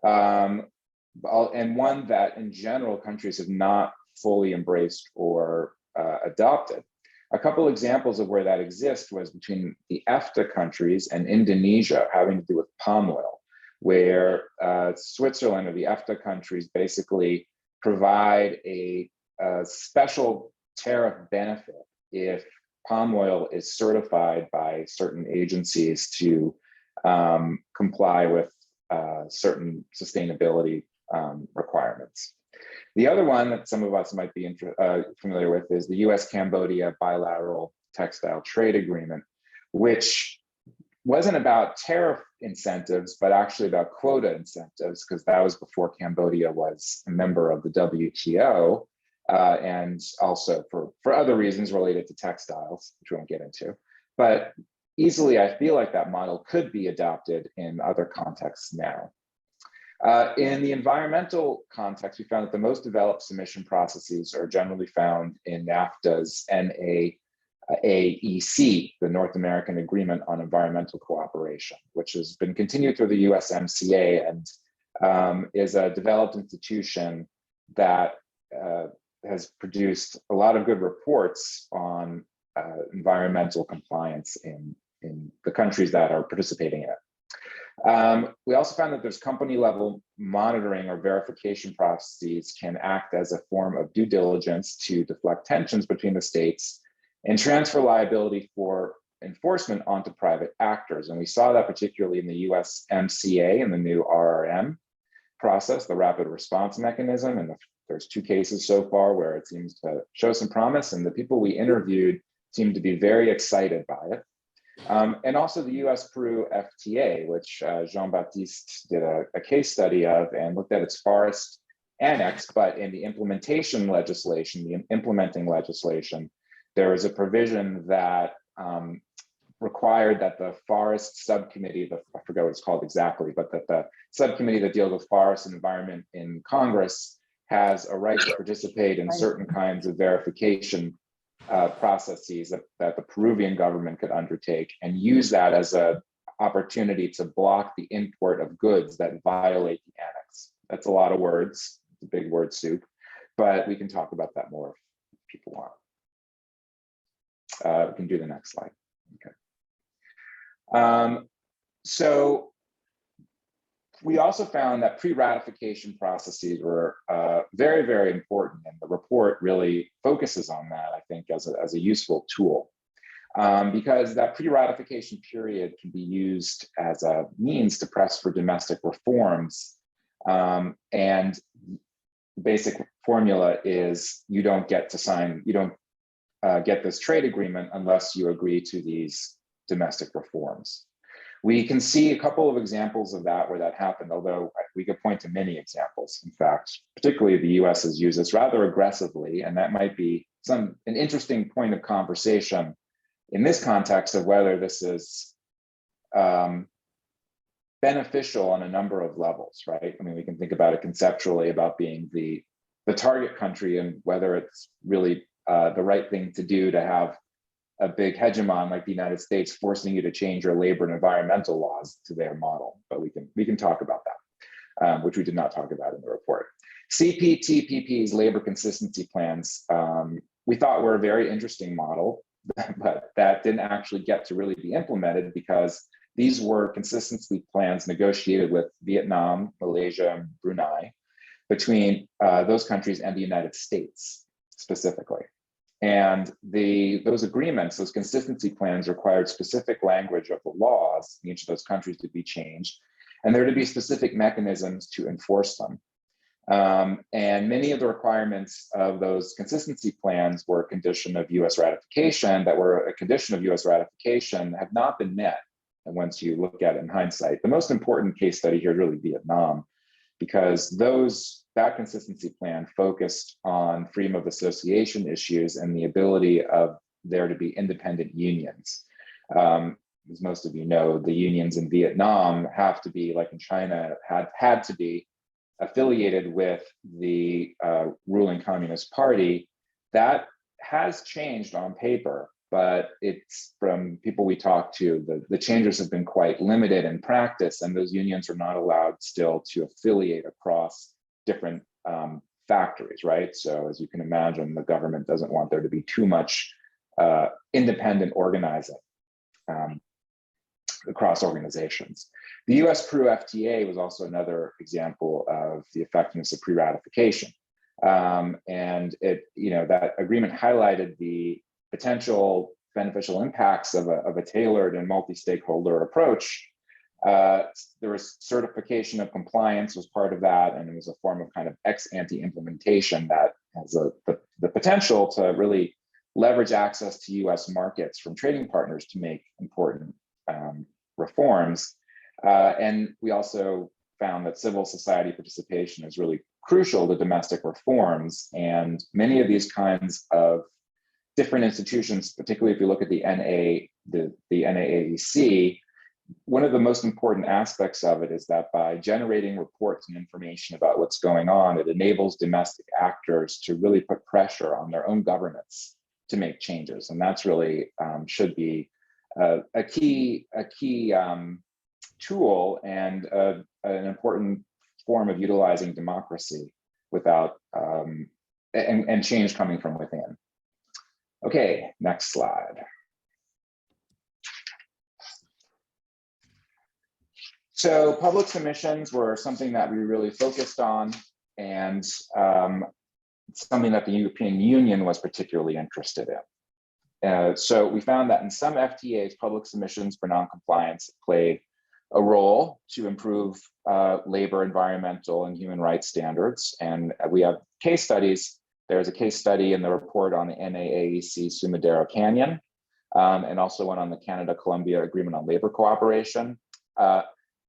And one that in general countries have not fully embraced or adopted. A couple examples of where that exists was between the EFTA countries and Indonesia, having to do with palm oil, where Switzerland or the EFTA countries basically provide a special tariff benefit if palm oil is certified by certain agencies to comply with certain sustainability requirements. The other one that some of us might be familiar with is the US-Cambodia bilateral textile trade agreement, which wasn't about tariff incentives, but actually about quota incentives, because that was before Cambodia was a member of the WTO, and also for other reasons related to textiles, which we won't get into. But easily, I feel like that model could be adopted in other contexts now. In the environmental context, we found that the most developed submission processes are generally found in NAFTA's NAAEC, the North American Agreement on Environmental Cooperation, which has been continued through the USMCA and is a developed institution that has produced a lot of good reports on environmental compliance in the countries that are participating in it. We also found that there's company level monitoring or verification processes can act as a form of due diligence to deflect tensions between the states and transfer liability for enforcement onto private actors. And we saw that particularly in the USMCA and the new RRM process, the rapid response mechanism. And there's 2 cases so far where it seems to show some promise, and the people we interviewed seemed to be very excited by it. And also the US-Peru FTA, which Jean-Baptiste did a case study of and looked at its forest annex, but in the implementation legislation, the implementing legislation, there was a provision that required that the forest subcommittee, I forget what it's called exactly, but that the subcommittee that deals with forest and environment in Congress has a right to participate in certain kinds of verification processes that the Peruvian government could undertake and use that as an opportunity to block the import of goods that violate the annex. That's a lot of words, it's a big word soup, but we can talk about that more if people want. We can do the next slide. Okay. So we also found that pre-ratification processes were very, very important, and the report really focuses on that, I think, as a useful tool, because that pre-ratification period can be used as a means to press for domestic reforms. And the basic formula is you don't get to sign, you don't get this trade agreement unless you agree to these domestic reforms. We can see a couple of examples of that where that happened, although we could point to many examples. In fact, particularly the US has used this rather aggressively, and that might be an interesting point of conversation in this context of whether this is beneficial on a number of levels, right? I mean, we can think about it conceptually about being the target country and whether it's really the right thing to do to have a big hegemon like the United States forcing you to change your labor and environmental laws to their model. But we can talk about that, which we did not talk about in the report. CPTPP's labor consistency plans, we thought were a very interesting model, but that didn't actually get to really be implemented because these were consistency plans negotiated with Vietnam, Malaysia, and Brunei between those countries and the United States specifically. And those agreements, those consistency plans required specific language of the laws in each of those countries to be changed, and there to be specific mechanisms to enforce them. And many of the requirements of those consistency plans were a condition of US ratification, have not been met. And once you look at it in hindsight, the most important case study here is really Vietnam, because that consistency plan focused on freedom of association issues and the ability of there to be independent unions. As most of you know, the unions in Vietnam have to be, like in China, had to be affiliated with the ruling Communist Party. That has changed on paper, but it's from people we talked to, the changes have been quite limited in practice, and those unions are not allowed still to affiliate across different factories, right? So as you can imagine, the government doesn't want there to be too much independent organizing across organizations. The US-Peru FTA was also another example of the effectiveness of pre-ratification. And that agreement highlighted the potential beneficial impacts of a tailored and multi-stakeholder approach. There was certification of compliance was part of that, and it was a form of kind of ex-ante implementation that has the potential to really leverage access to US markets from trading partners to make important reforms. And we also found that civil society participation is really crucial to domestic reforms, and many of these kinds of different institutions, particularly if you look at the NAAEC, one of the most important aspects of it is that by generating reports and information about what's going on, it enables domestic actors to really put pressure on their own governments to make changes. And that's really should be a key tool and an important form of utilizing democracy without and change coming from within. Okay, next slide. So public submissions were something that we really focused on, and something that the European Union was particularly interested in. So we found that in some FTAs, public submissions for non-compliance played a role to improve labor, environmental, and human rights standards. And we have case studies. There's a case study in the report on the NAAEC Sumidero Canyon, and also one on the Canada-Colombia Agreement on Labor Cooperation.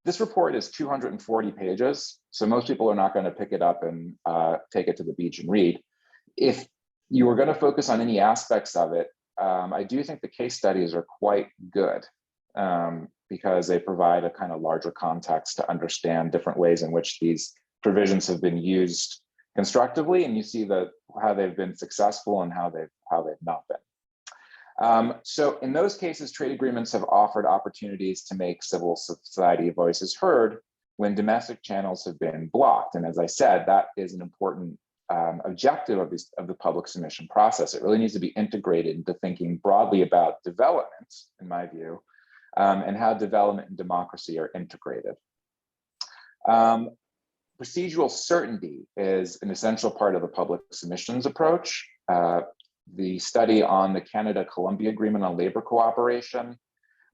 This report is 240 pages, so most people are not going to pick it up and take it to the beach and read. If you were going to focus on any aspects of it, I do think the case studies are quite good because they provide a kind of larger context to understand different ways in which these provisions have been used constructively, and you see how they've been successful and how they've not been. So in those cases, trade agreements have offered opportunities to make civil society voices heard when domestic channels have been blocked. And as I said, that is an important objective of the public submission process. It really needs to be integrated into thinking broadly about development, in my view, and how development and democracy are integrated. Procedural certainty is an essential part of the public submissions approach. The study on the Canada-Colombia Agreement on Labor Cooperation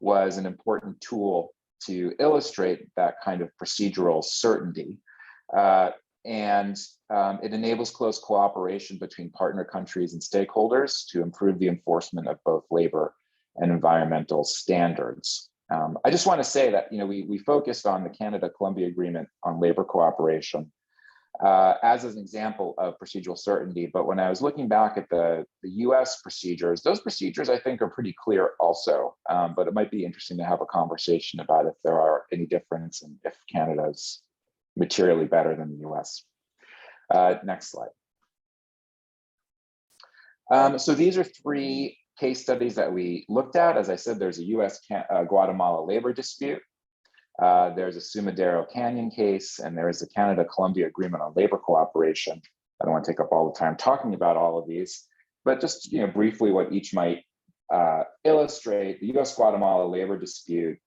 was an important tool to illustrate that kind of procedural certainty. And it enables close cooperation between partner countries and stakeholders to improve the enforcement of both labor and environmental standards. I just want to say that we focused on the Canada-Colombia Agreement on Labor Cooperation as an example of procedural certainty. But when I was looking back at the US procedures, those procedures I think are pretty clear also. But it might be interesting to have a conversation about if there are any difference and if Canada's materially better than the US. Next slide. So these are 3 case studies that we looked at. As I said, there's a US-Guatemala labor dispute. There's a Sumidero Canyon case, and there is a Canada-Colombia Agreement on Labor Cooperation. I don't want to take up all the time talking about all of these, but just briefly what each might illustrate. The US-Guatemala labor dispute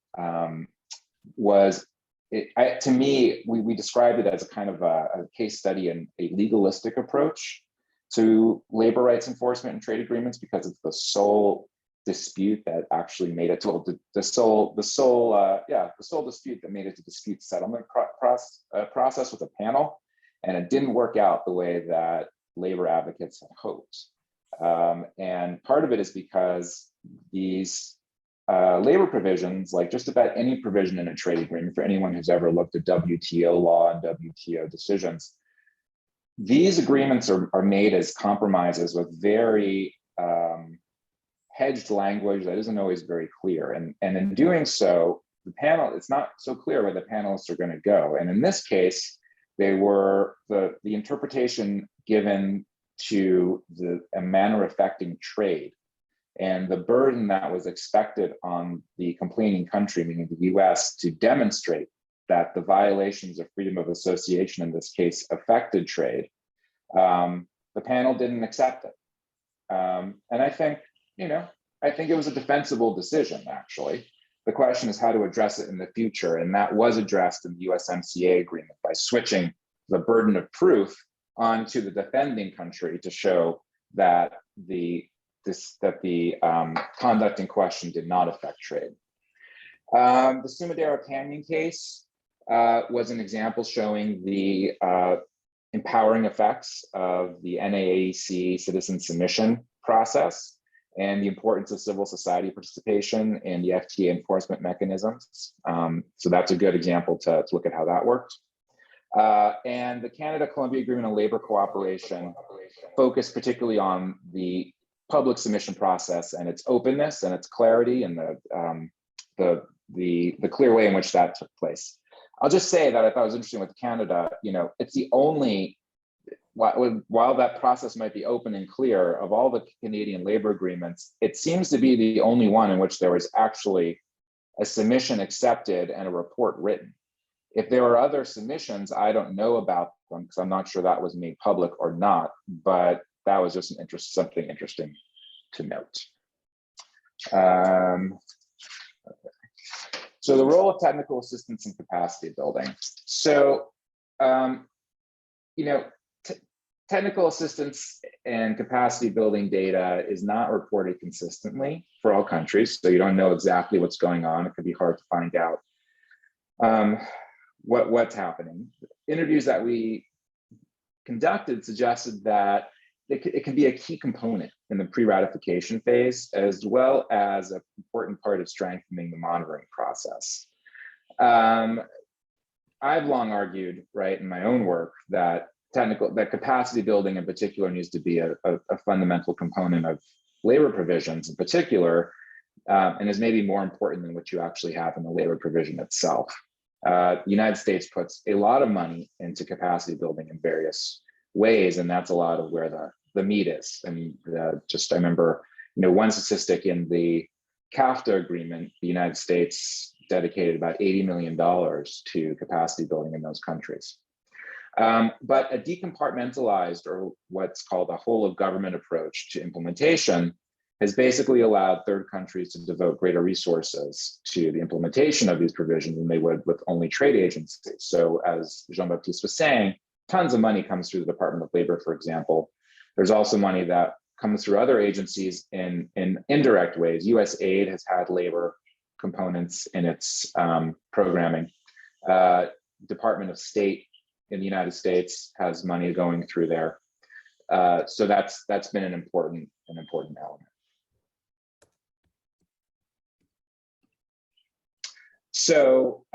was, to me, we described it as a kind of a case study in a legalistic approach to labor rights enforcement and trade agreements, because it's the sole dispute that actually made it to the sole dispute that made it to dispute settlement process with a panel, and it didn't work out the way that labor advocates had hoped. And part of it is because these labor provisions, like just about any provision in a trade agreement, for anyone who's ever looked at WTO law and WTO decisions, these agreements are made as compromises with very hedged language that isn't always very clear. And in doing so, it's not so clear where the panelists are going to go. And in this case, they were the interpretation given to a manner affecting trade, and the burden that was expected on the complaining country, meaning the US, to demonstrate that the violations of freedom of association in this case affected trade. The panel didn't accept it. And I think it was a defensible decision, actually. The question is how to address it in the future. And that was addressed in the USMCA agreement by switching the burden of proof onto the defending country to show that the conduct in question did not affect trade. The Sumidero Canyon case was an example showing the empowering effects of the NAAC citizen submission process and the importance of civil society participation in the FTA enforcement mechanisms. So that's a good example to look at how that worked. And the Canada-Colombia Agreement on Labor Cooperation focused particularly on the public submission process and its openness and its clarity and the clear way in which that took place. I'll just say that I thought it was interesting with Canada, it's the only, while that process might be open and clear, of all the Canadian labor agreements, it seems to be the only one in which there was actually a submission accepted and a report written. If there are other submissions, I don't know about them because I'm not sure that was made public or not, but that was just something interesting to note. Okay. So the role of technical assistance in capacity building. So, technical assistance and capacity building data is not reported consistently for all countries. So you don't know exactly what's going on. It can be hard to find out what's happening. Interviews that we conducted suggested that it can be a key component in the pre-ratification phase, as well as an important part of strengthening the monitoring process. I've long argued, in my own work, that capacity building in particular needs to be a fundamental component of labor provisions in particular, and is maybe more important than what you actually have in the labor provision itself. The United States puts a lot of money into capacity building in various ways, and that's a lot of where the meat is. And I remember, one statistic in the CAFTA agreement, the United States dedicated about $80 million to capacity building in those countries. But a decompartmentalized, or what's called a whole of government approach to implementation, has basically allowed third countries to devote greater resources to the implementation of these provisions than they would with only trade agencies. So as Jean-Baptiste was saying, tons of money comes through the Department of Labor, for example. There's also money that comes through other agencies in indirect ways. USAID has had labor components in its programming. Department of State in the United States has money going through there. So that's been an important element. So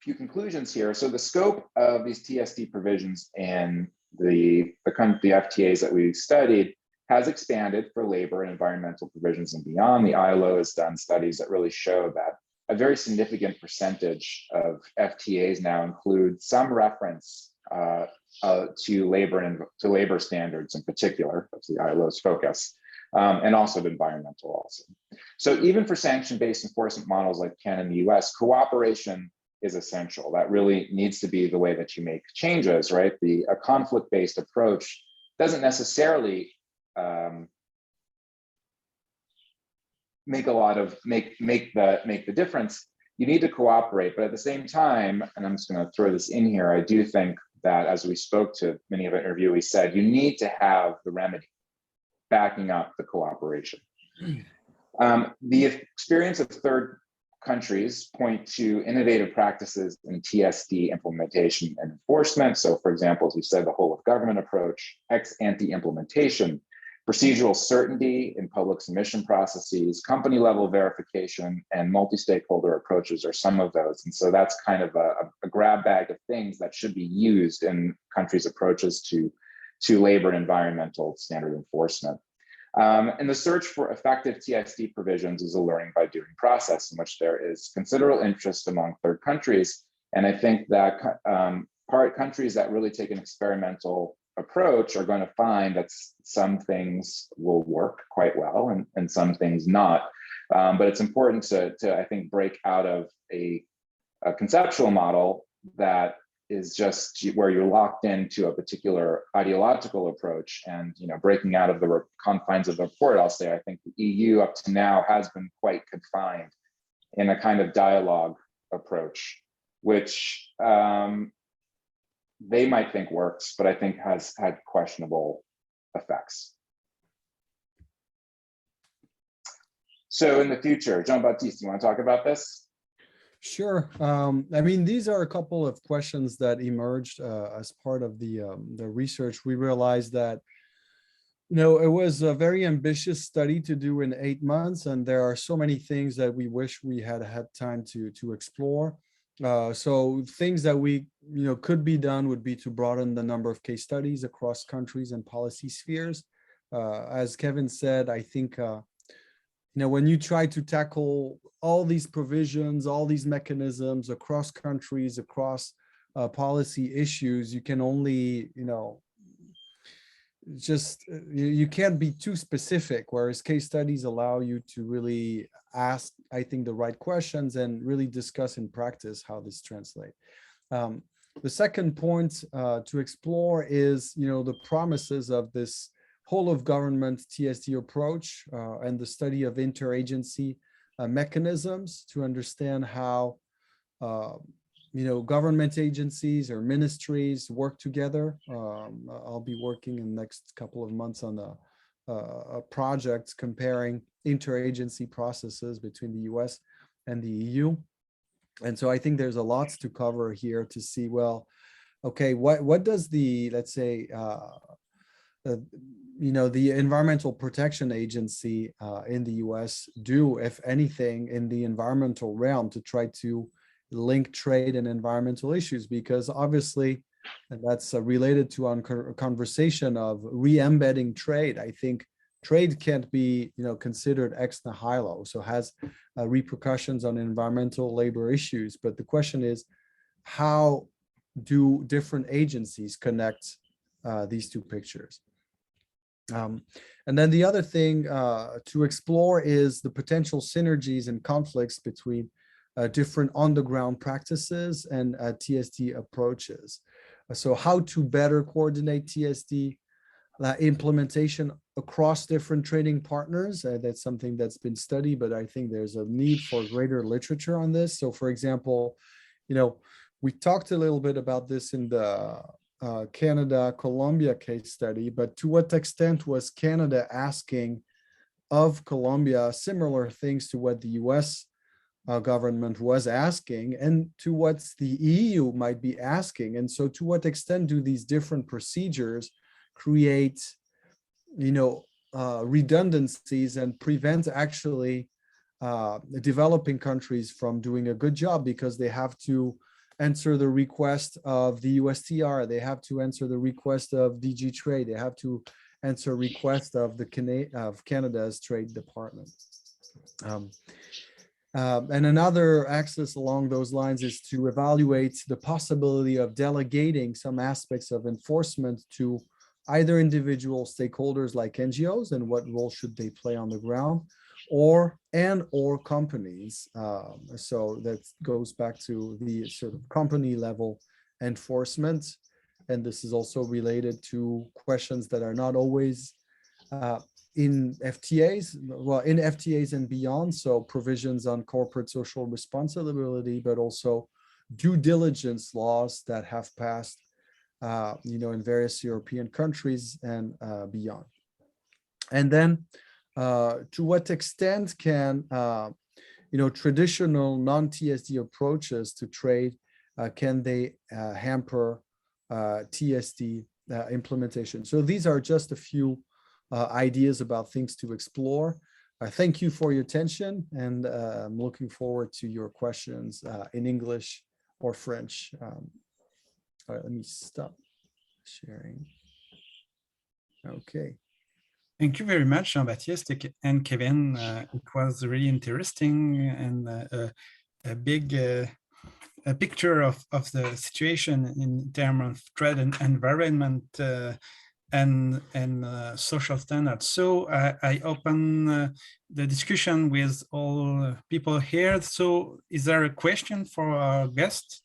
few conclusions here. So the scope of these TSD provisions and the FTAs that we studied has expanded for labor and environmental provisions and beyond. The ILO has done studies that really show that a very significant percentage of FTAs now include some reference to labor standards in particular. That's the ILO's focus, and also to environmental also. So even for sanction-based enforcement models like Canada and the US, cooperation is essential. That really needs to be the way that you make changes, right? A conflict-based approach doesn't necessarily make the difference. You need to cooperate, but at the same time, and I'm just going to throw this in here, I do think that as we spoke to many of our interviewees said, you need to have the remedy backing up the cooperation. The experience of third countries point to innovative practices in TSD implementation and enforcement. So for example, as we said, the whole of government approach, ex-ante implementation, procedural certainty in public submission processes, company level verification, and multi-stakeholder approaches are some of those. And so that's kind of a grab bag of things that should be used in countries' approaches to labor and environmental standard enforcement. And the search for effective TSD provisions is a learning by doing process in which there is considerable interest among third countries. And I think that countries that really take an experimental approach are going to find that some things will work quite well and some things not. But it's important to I think, break out of a conceptual model that is just where you're locked into a particular ideological approach and breaking out of the confines of the report. I'll say I think the EU up to now has been quite confined in a kind of dialogue approach, which they might think works, but I think has had questionable effects. So in the future, Jean-Baptiste, you want to talk about this? Sure. I mean, these are a couple of questions that emerged as part of the research. We realized that, it was a very ambitious study to do in 8 months, and there are so many things that we wish we had time to explore. So things that we, could be done would be to broaden the number of case studies across countries and policy spheres. As Kevin said, I think, when you try to tackle all these provisions, all these mechanisms across countries, across policy issues, you can only, you can't be too specific, whereas case studies allow you to really ask, I think, the right questions and really discuss in practice how this translates. The second point to explore is, the promises of this whole of government TSD approach and the study of interagency mechanisms to understand how, government agencies or ministries work together. I'll be working in the next couple of months on a project comparing interagency processes between the US and the EU. And so I think there's a lot to cover here to see, well, okay, what does the, let's say, the Environmental Protection Agency in the US do, if anything, in the environmental realm to try to link trade and environmental issues? Because obviously, and that's related to a conversation of re-embedding trade. I think trade can't be, considered ex nihilo, so has repercussions on environmental labor issues. But the question is, how do different agencies connect these two pictures? And then the other thing to explore is the potential synergies and conflicts between different on-the-ground practices and TSD approaches. So how to better coordinate TSD implementation across different trading partners. That's something that's been studied, but I think there's a need for greater literature on this. So for example, we talked a little bit about this in the Canada-Colombia case study, but to what extent was Canada asking of Colombia similar things to what the US government was asking and to what the EU might be asking? And so to what extent do these different procedures create, redundancies and prevent actually developing countries from doing a good job, because they have to answer the request of the USTR, they have to answer the request of DG Trade, they have to answer request of the Canada's Trade Department. And another axis along those lines is to evaluate the possibility of delegating some aspects of enforcement to either individual stakeholders like NGOs and what role should they play on the ground, or companies. So that goes back to the sort of company level enforcement. And this is also related to questions that are not always in FTAs, well, in FTAs and beyond. So provisions on corporate social responsibility, but also due diligence laws that have passed, in various European countries and beyond. And then to what extent can, traditional non-TSD approaches to trade, can they hamper TSD implementation? So these are just a few ideas about things to explore. Thank you for your attention, and I'm looking forward to your questions in English or French. All right, let me stop sharing. Okay. Thank you very much, Jean-Baptiste and Kevin. It was really interesting and a big a picture of the situation in terms of trade and environment and social standards. So I open the discussion with all people here. So is there a question for our guest?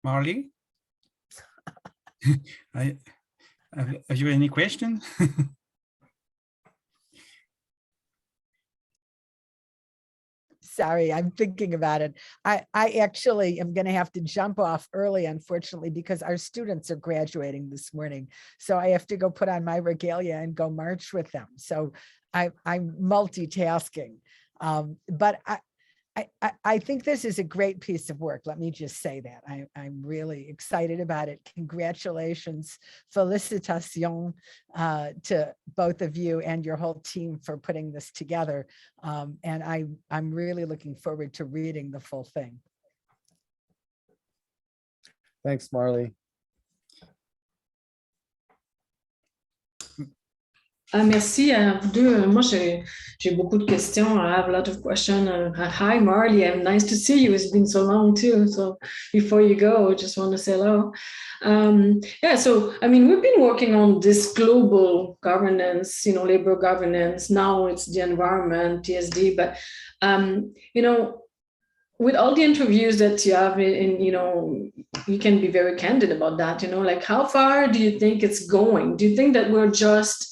Marley? Have you any question? Sorry, I'm thinking about it. I actually am going to have to jump off early, unfortunately, because our students are graduating this morning. So I have to go put on my regalia and go march with them. So I'm multitasking. But I think this is a great piece of work. Let me just say that. I'm really excited about it. Congratulations, félicitations to both of you and your whole team for putting this together. And I'm really looking forward to reading the full thing. Thanks, Marley. Merci à vous deux. Moi, j'ai beaucoup de questions. I have a lot of questions. Hi, Marley. Nice to see you. It's been so long too. So before you go, I just want to say hello. Yeah, so, I mean, we've been working on this global governance, labor governance. Now it's the environment, TSD. But, with all the interviews that you have you can be very candid about that, like how far do you think it's going? Do you think that we're just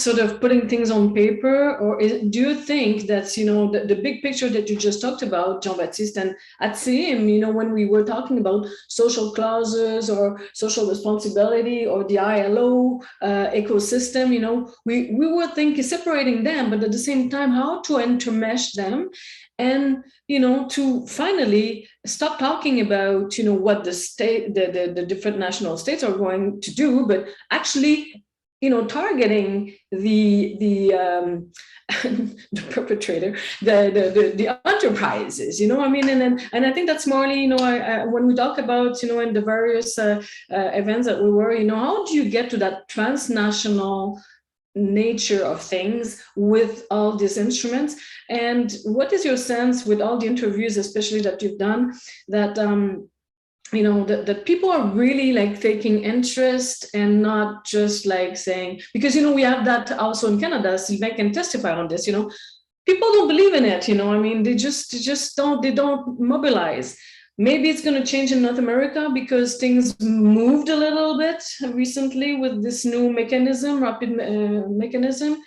sort of putting things on paper, or do you think that's, the big picture that you just talked about, Jean-Baptiste, and at CEIM, when we were talking about social clauses or social responsibility or the ILO ecosystem, we were thinking separating them, but at the same time, how to intermesh them and, to finally stop talking about, what the state, the different national states are going to do, but actually targeting the the perpetrator, the enterprises, I mean, and I think that's Marley, when we talk about, in the various events that we were, how do you get to that transnational nature of things with all these instruments? And what is your sense with all the interviews, especially that you've done, that that people are really like taking interest and not just like saying, because, we have that also in Canada, Sylvain can testify on this, people don't believe in it, I mean, they just don't mobilize. Maybe it's going to change in North America because things moved a little bit recently with this new mechanism, rapid mechanism.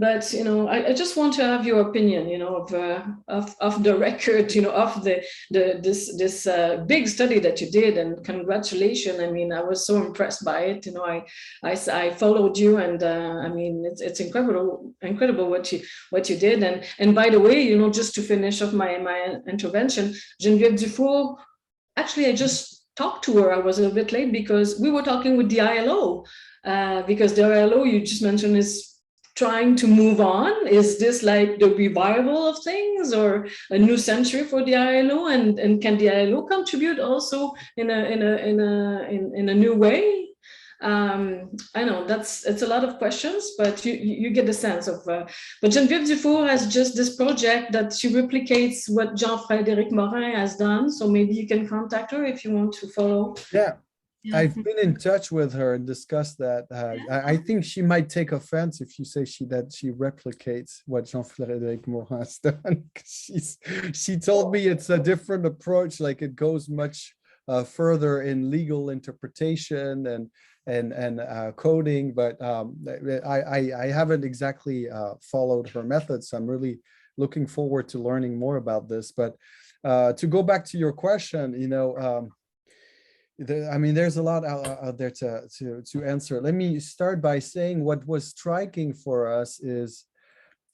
But, I just want to have your opinion, of the record, of this big study that you did, and congratulations. I mean, I was so impressed by it. I followed you, and I mean, it's incredible what you did. And by the way, just to finish off my intervention, Geneviève Dufour, actually, I just talked to her. I was a bit late because we were talking with the ILO, because the ILO you just mentioned is trying to move on. Is this like the revival of things or a new century for the ILO? And can the ILO contribute also in a new way? I know it's a lot of questions, but you get the sense of. But Geneviève Dufour has just this project that she replicates what Jean-Frédéric Morin has done. So maybe you can contact her if you want to follow. Yeah. Yeah. I've been in touch with her and discussed that. I think she might take offense if you say that she replicates what Jean-Frédéric Morin has done. She told me it's a different approach, like it goes much further in legal interpretation and coding, but I haven't exactly followed her methods. So I'm really looking forward to learning more about this. But to go back to your question, I mean, there's a lot out there to answer. Let me start by saying what was striking for us is,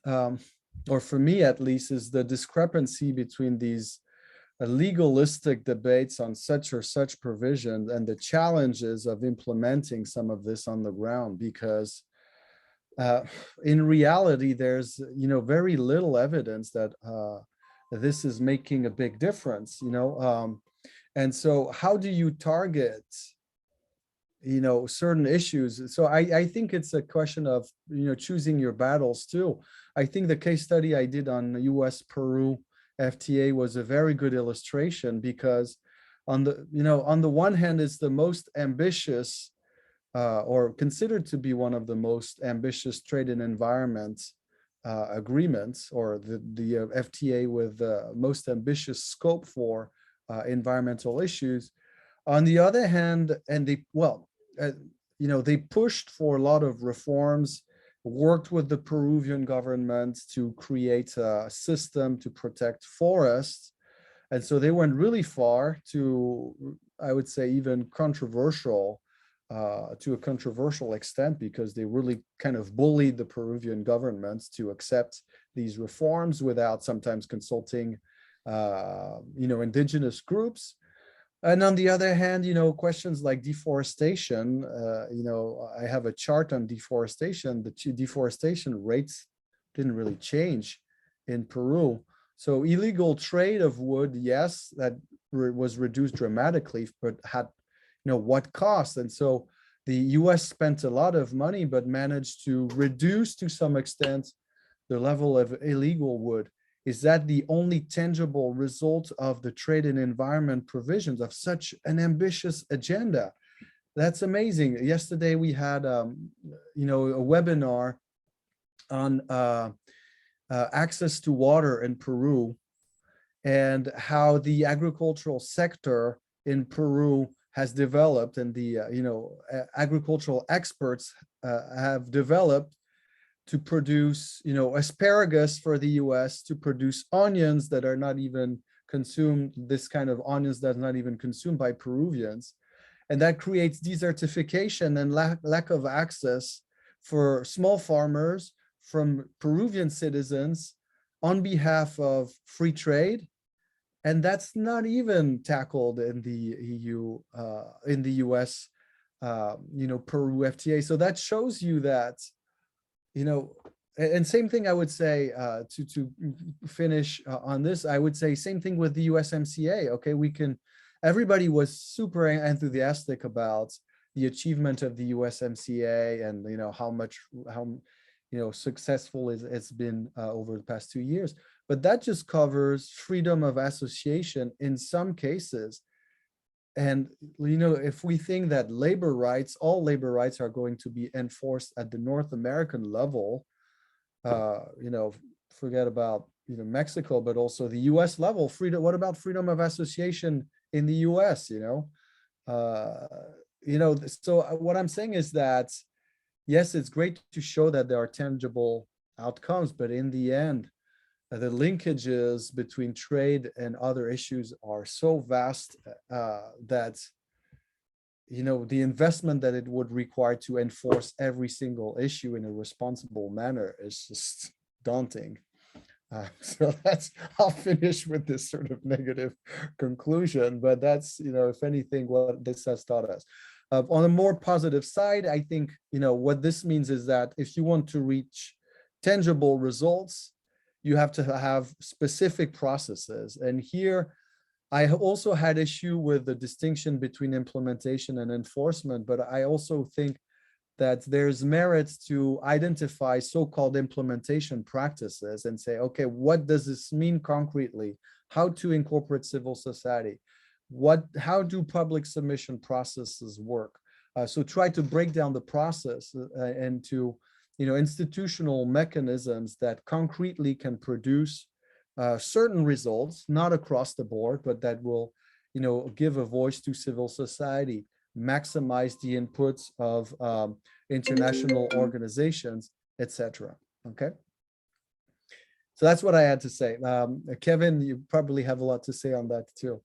or for me at least, is the discrepancy between these legalistic debates on such or such provisions and the challenges of implementing some of this on the ground, because in reality, there's very little evidence that this is making a big difference. And so how do you target, certain issues? So I think it's a question of, choosing your battles too. I think the case study I did on US-Peru FTA was a very good illustration, because on the one hand, it's the most ambitious or considered to be one of the most ambitious trade and environment agreements, or the FTA with the most ambitious scope for environmental issues. On the other hand, and they pushed for a lot of reforms, worked with the Peruvian government to create a system to protect forests. And so they went really far to, I would say, even controversial, to a controversial extent, because they really kind of bullied the Peruvian government to accept these reforms without sometimes consulting indigenous groups. And on the other hand, questions like deforestation, I have a chart on deforestation. The deforestation rates didn't really change in Peru. So illegal trade of wood, yes, that was reduced dramatically, but had, what cost? And so the US spent a lot of money, but managed to reduce to some extent the level of illegal wood. Is that the only tangible result of the trade and environment provisions of such an ambitious agenda? That's amazing. Yesterday we had, a webinar on access to water in Peru, and how the agricultural sector in Peru has developed, and the agricultural experts have developed to produce, asparagus for the US, to produce onions that are not even consumed, this kind of onions that's not even consumed by Peruvians. And that creates desertification and lack of access for small farmers from Peruvian citizens on behalf of free trade. And that's not even tackled in the EU, in the US, Peru FTA. So that shows you that, and same thing I would say, to finish on this, I would say same thing with the USMCA. Okay, everybody was super enthusiastic about the achievement of the USMCA, and how successful it's been over the past 2 years. But that just covers freedom of association in some cases. And, if we think that all labor rights are going to be enforced at the North American level, forget about, Mexico, but also the US level, what about freedom of association in the US, so what I'm saying is that, yes, it's great to show that there are tangible outcomes, but in the end, the linkages between trade and other issues are so vast that, the investment that it would require to enforce every single issue in a responsible manner is just daunting. So I'll finish with this sort of negative conclusion, but that's, if anything, what this has taught us. On a more positive side, I think, what this means is that if you want to reach tangible results, you have to have specific processes. And here, I also had issue with the distinction between implementation and enforcement, but I also think that there's merits to identify so-called implementation practices and say, okay, what does this mean concretely? How to incorporate civil society? How do public submission processes work? So try to break down the process into, institutional mechanisms that concretely can produce certain results, not across the board, but that will, give a voice to civil society, maximize the inputs of international organizations, etc. Okay. So that's what I had to say. Kevin, you probably have a lot to say on that too.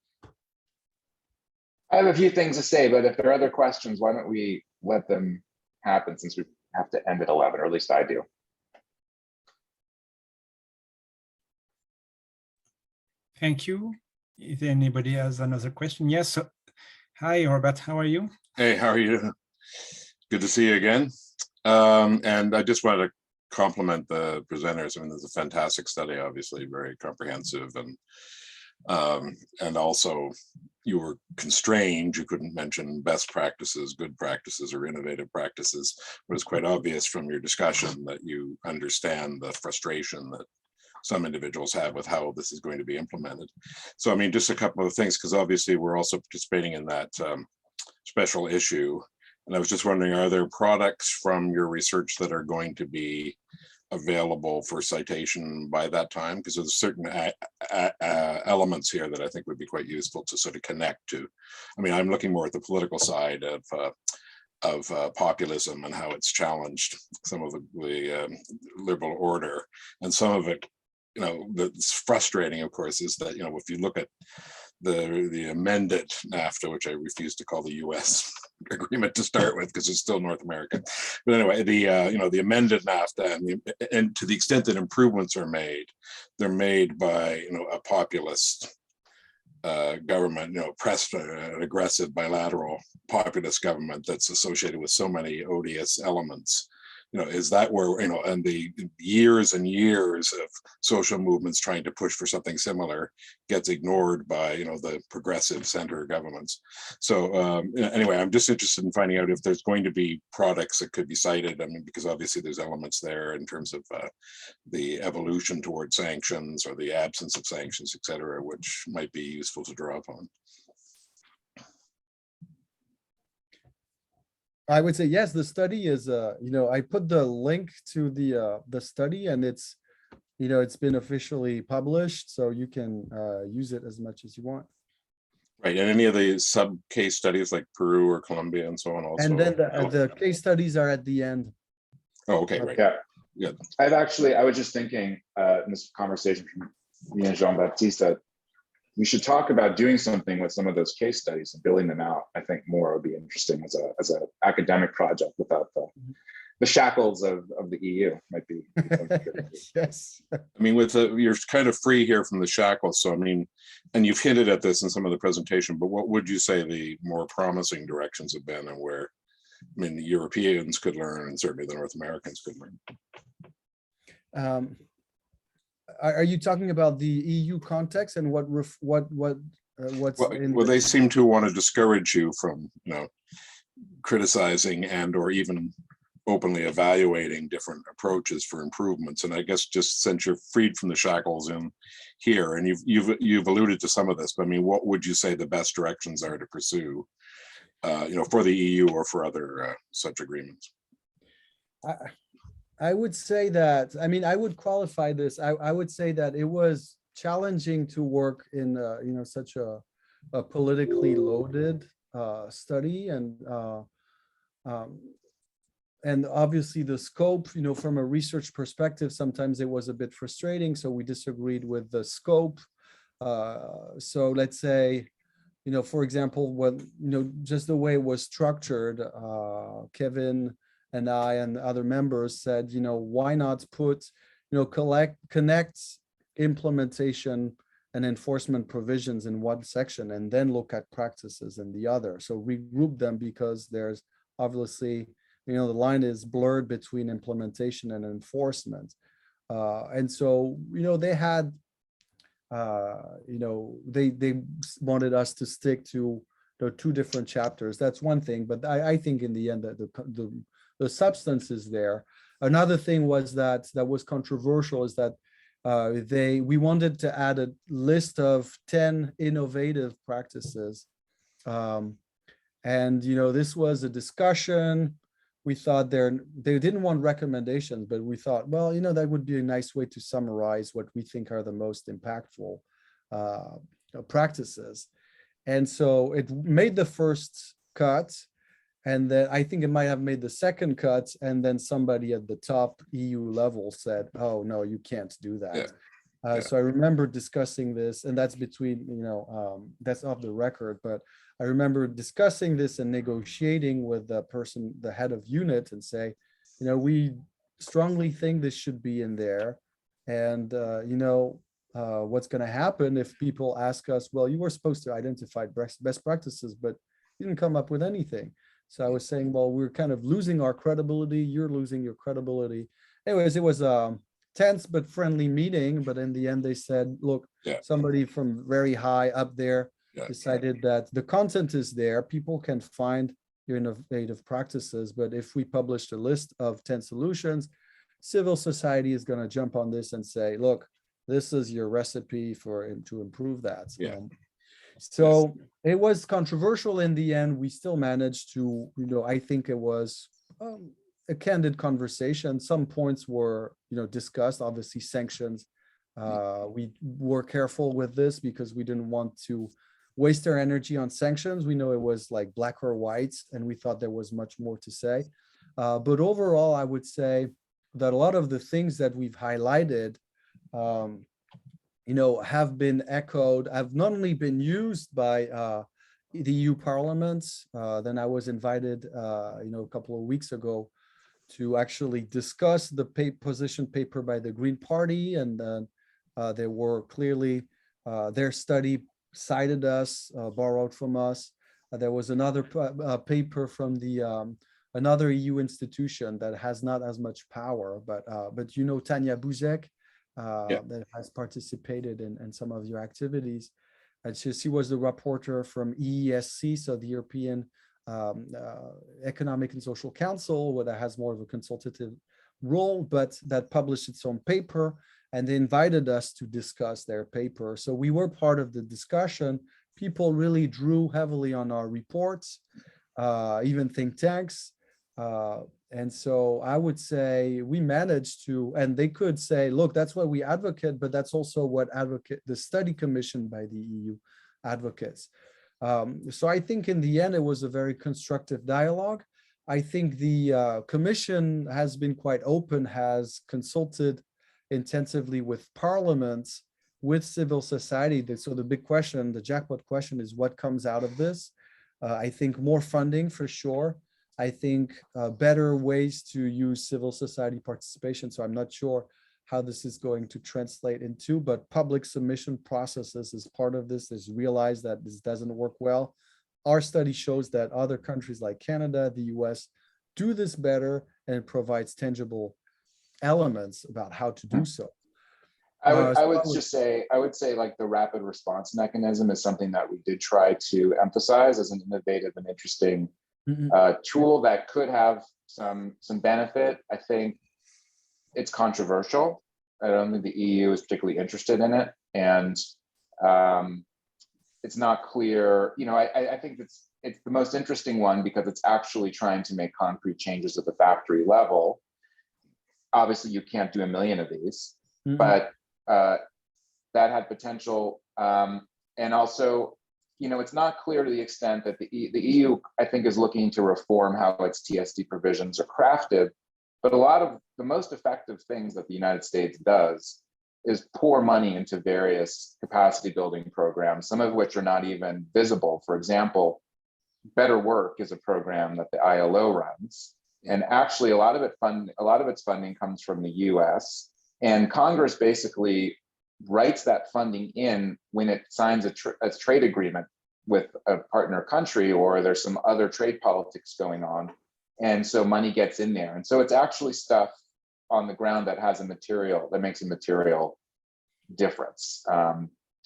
I have a few things to say, but if there are other questions, why don't we let them happen, since we have to end at 11, or at least I do. Thank you. If anybody has another question, yes. So, hi, Robert, how are you? Hey, how are you? Good to see you again. And I just wanted to compliment the presenters. I mean, this is a fantastic study, obviously very comprehensive, and also you were constrained. You couldn't mention best practices, good practices, or innovative practices. But it's quite obvious from your discussion that you understand the frustration that some individuals have with how this is going to be implemented. So, I mean, just a couple of things, because obviously we're also participating in that special issue. And I was just wondering, are there products from your research that are going to be available for citation by that time? Because there's certain elements here that I think would be quite useful to sort of connect to. I mean, I'm looking more at the political side of populism and how it's challenged some of the liberal order, and some of it, that's frustrating, of course, is that, if you look at the amended NAFTA, which I refuse to call the U.S. agreement to start with because it's still North American. But anyway, the amended NAFTA, and to the extent that improvements are made, they're made by a populist government, pressed an aggressive bilateral populist government that's associated with so many odious elements. Is that where, and the years and years of social movements trying to push for something similar gets ignored by, the progressive center governments. So anyway, I'm just interested in finding out if there's going to be products that could be cited. I mean, because obviously there's elements there in terms of the evolution toward sanctions or the absence of sanctions, et cetera, which might be useful to draw upon. I would say yes. The study is, I put the link to the study, and it's, it's been officially published, so you can use it as much as you want. Right, and any of the sub case studies like Peru or Colombia and so on also. And then the case studies are at the end. Oh, okay, right. Yeah. I was just thinking in this conversation from me and Jean-Baptiste that we should talk about doing something with some of those case studies and building them out. I think more would be interesting as an academic project without the shackles of the EU. Might be Yes. I mean, you're kind of free here from the shackles. So I mean, and you've hinted at this in some of the presentation, but what would you say the more promising directions have been, and where, I mean, the Europeans could learn, and certainly the North Americans could learn? Are you talking about the EU context and what's well, they seem to want to discourage you from, criticizing and or even openly evaluating different approaches for improvements. And I guess just since you're freed from the shackles in here, and you've alluded to some of this, but I mean, what would you say the best directions are to pursue, for the EU or for other such agreements? I would say that, I mean, I would qualify this. I would say that it was challenging to work in, such a politically loaded study, and obviously the scope, from a research perspective, sometimes it was a bit frustrating. So we disagreed with the scope. So let's say, for example, just the way it was structured, Kevin and I and other members said, why not put, connect implementation and enforcement provisions in one section and then look at practices in the other. So regroup them, because there's obviously, the line is blurred between implementation and enforcement. And so, they had they wanted us to stick to the 2 different chapters. That's one thing, but I think in the end that the substance is there. Another thing was that was controversial is that we wanted to add a list of 10 innovative practices. And this was a discussion. We thought they didn't want recommendations, but we thought, well, that would be a nice way to summarize what we think are the most impactful practices. And so it made the first cut, and then I think it might have made the second cut, and then somebody at the top EU level said, oh no, you can't do that. So I remember discussing this, and that's between, that's off the record, but I remember discussing this and negotiating with the head of unit, and say, we strongly think this should be in there. And, what's going to happen if people ask us, well, you were supposed to identify best practices, but you didn't come up with anything. So I was saying, well, we're kind of losing our credibility. You're losing your credibility. Anyways, it was a tense but friendly meeting. But in the end, they said, look, somebody from very high up there decided that the content is there. People can find your innovative practices. But if we published a list of 10 solutions, civil society is going to jump on this and say, look, this is your recipe to improve that. So it was controversial in the end. We still managed to, I think it was a candid conversation. Some points were, discussed, obviously sanctions. We were careful with this because we didn't want to waste our energy on sanctions. We know it was like black or white, and we thought there was much more to say. But overall, I would say that a lot of the things that we've highlighted have been echoed, have not only been used by the EU Parliament. Then I was invited, a couple of weeks ago to actually discuss the position paper by the Green Party. And there were clearly their study cited us, borrowed from us. There was another paper from the another EU institution that has not as much power, but Tanya Buzek, that has participated in some of your activities. And she was the rapporteur from EESC, so the European Economic and Social Council, that has more of a consultative role, but that published its own paper, and they invited us to discuss their paper. So we were part of the discussion. People really drew heavily on our reports, even think tanks. And so I would say we managed to, and they could say, look, that's what we advocate, but that's also what the study commissioned by the EU advocates. So I think in the end, it was a very constructive dialogue. I think the commission has been quite open, has consulted intensively with parliaments, with civil society. So the big question, the jackpot question, is what comes out of this? I think more funding for sure. I think better ways to use civil society participation. So I'm not sure how this is going to translate into, but public submission processes is part of this. Is realize that this doesn't work well. Our study shows that other countries like Canada, the US, do this better, and it provides tangible elements about how to do so. I would say like the rapid response mechanism is something that we did try to emphasize as an innovative and interesting tool that could have some benefit. I think it's controversial. I don't think the EU is particularly interested in it, and it's not clear. I think it's the most interesting one because it's actually trying to make concrete changes at the factory level. Obviously, you can't do a million of these, but that had potential, and also, it's not clear to the extent that the EU, I think, is looking to reform how its TSD provisions are crafted. But a lot of the most effective things that the United States does is pour money into various capacity building programs, some of which are not even visible. For example, Better Work is a program that the ILO runs, and actually a lot of its funding comes from the US, and Congress basically writes that funding in when it signs a trade agreement with a partner country, or there's some other trade politics going on. And so money gets in there. And so it's actually stuff on the ground that makes a material difference.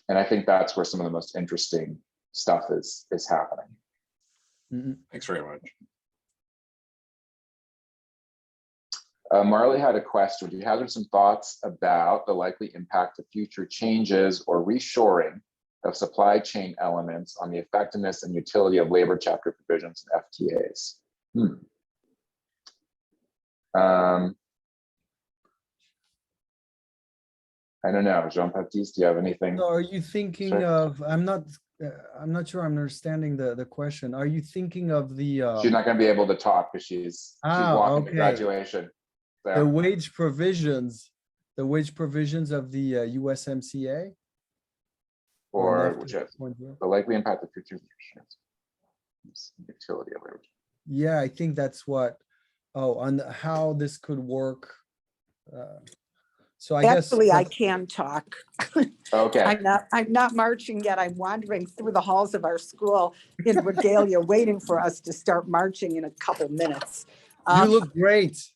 And I think that's where some of the most interesting stuff is happening. Thanks very much. Marley had a question. Do you have some thoughts about the likely impact of future changes or reshoring of supply chain elements on the effectiveness and utility of labor chapter provisions and FTAs? I don't know, Jean-Baptiste, do you have anything? So are you thinking of, I'm not sure I'm understanding the question. Are you thinking of the She's not going to be able to talk because she's walking to graduation. So. The wage provisions of the USMCA? Or which is the likely impact of future utility of labor. Yeah, I think that's what, on how this could work. So I Actually, guess I can talk. Okay. I'm not marching yet. I'm wandering through the halls of our school in regalia, waiting for us to start marching in a couple minutes. you look great.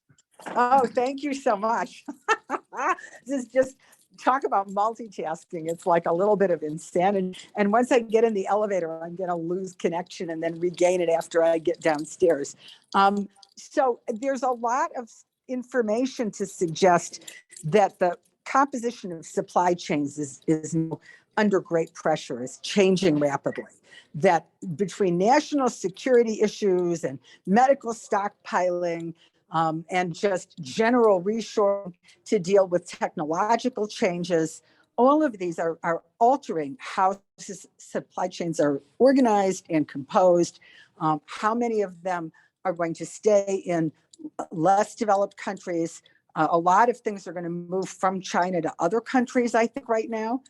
Oh, thank you so much. This is just talk about multitasking. It's like a little bit of insanity. And once I get in the elevator, I'm going to lose connection and then regain it after I get downstairs. So there's a lot of information to suggest that the composition of supply chains is under great pressure, is changing rapidly. That between national security issues and medical stockpiling, and just general reshoring to deal with technological changes, all of these are altering how supply chains are organized and composed, how many of them are going to stay in less developed countries. A lot of things are going to move from China to other countries, I think, right now.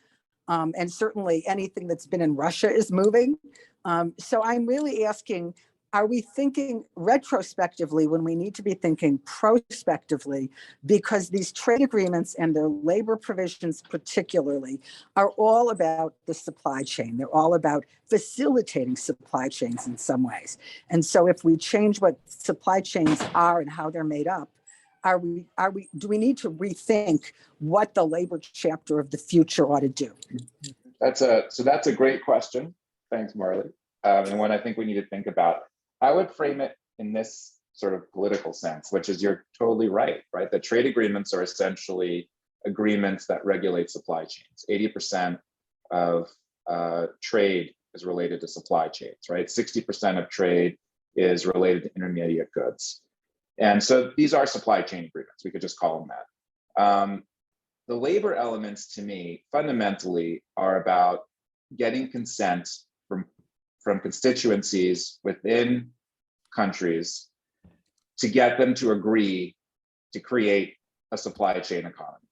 And certainly anything that's been in Russia is moving. So I'm really asking, are we thinking retrospectively when we need to be thinking prospectively? Because these trade agreements and their labor provisions particularly are all about the supply chain. They're all about facilitating supply chains in some ways. And so if we change what supply chains are and how they're made up, do we need to rethink what the labor chapter of the future ought to do? That's a great question. Thanks, Marley. And one I think we need to think about. I would frame it in this sort of political sense, which is you're totally right? The trade agreements are essentially agreements that regulate supply chains. 80% of trade is related to supply chains, right? 60% of trade is related to intermediate goods. And so these are supply chain agreements. We could just call them that. The labor elements, to me, fundamentally are about getting consent from constituencies within countries to get them to agree to create a supply chain economy.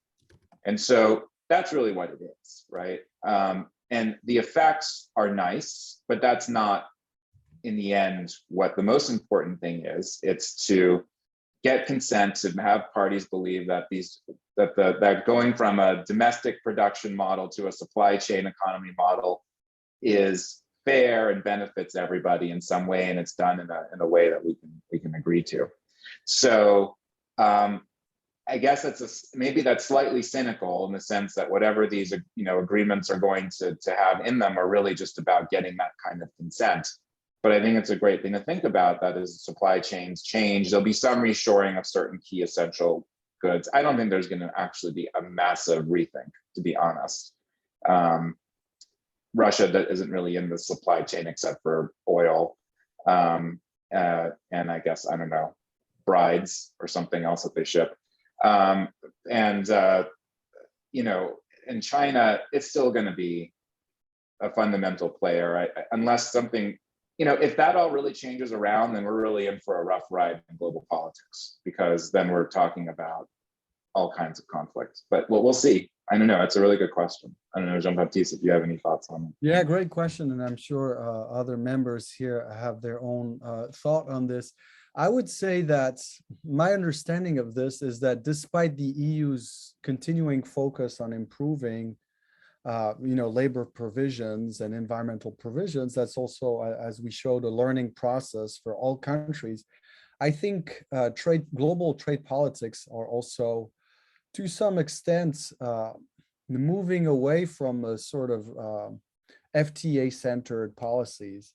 And so that's really what it is, right? And the effects are nice, but that's not, in the end, what the most important thing is. It's to get consent and have parties believe that that going from a domestic production model to a supply chain economy model is fair and benefits everybody in some way, and it's done in a way that we can agree to. So I guess maybe that's slightly cynical in the sense that whatever these agreements are going to have in them are really just about getting that kind of consent. But I think it's a great thing to think about, that as supply chains change, there'll be some reshoring of certain key essential goods. I don't think there's going to actually be a massive rethink, to be honest. Russia that isn't really in the supply chain except for oil, and I guess, I don't know, brides or something else that they ship. In China, it's still going to be a fundamental player, unless something, if that all really changes around, then we're really in for a rough ride in global politics, because then we're talking about all kinds of conflicts. But we'll see. I don't know. It's a really good question. I don't know, Jean-Baptiste, if you have any thoughts on it. Yeah, great question. And I'm sure other members here have their own thought on this. I would say that my understanding of this is that despite the EU's continuing focus on improving labor provisions and environmental provisions, that's also, as we showed, a learning process for all countries. I think global trade politics are also, to some extent, moving away from a sort of FTA-centered policies,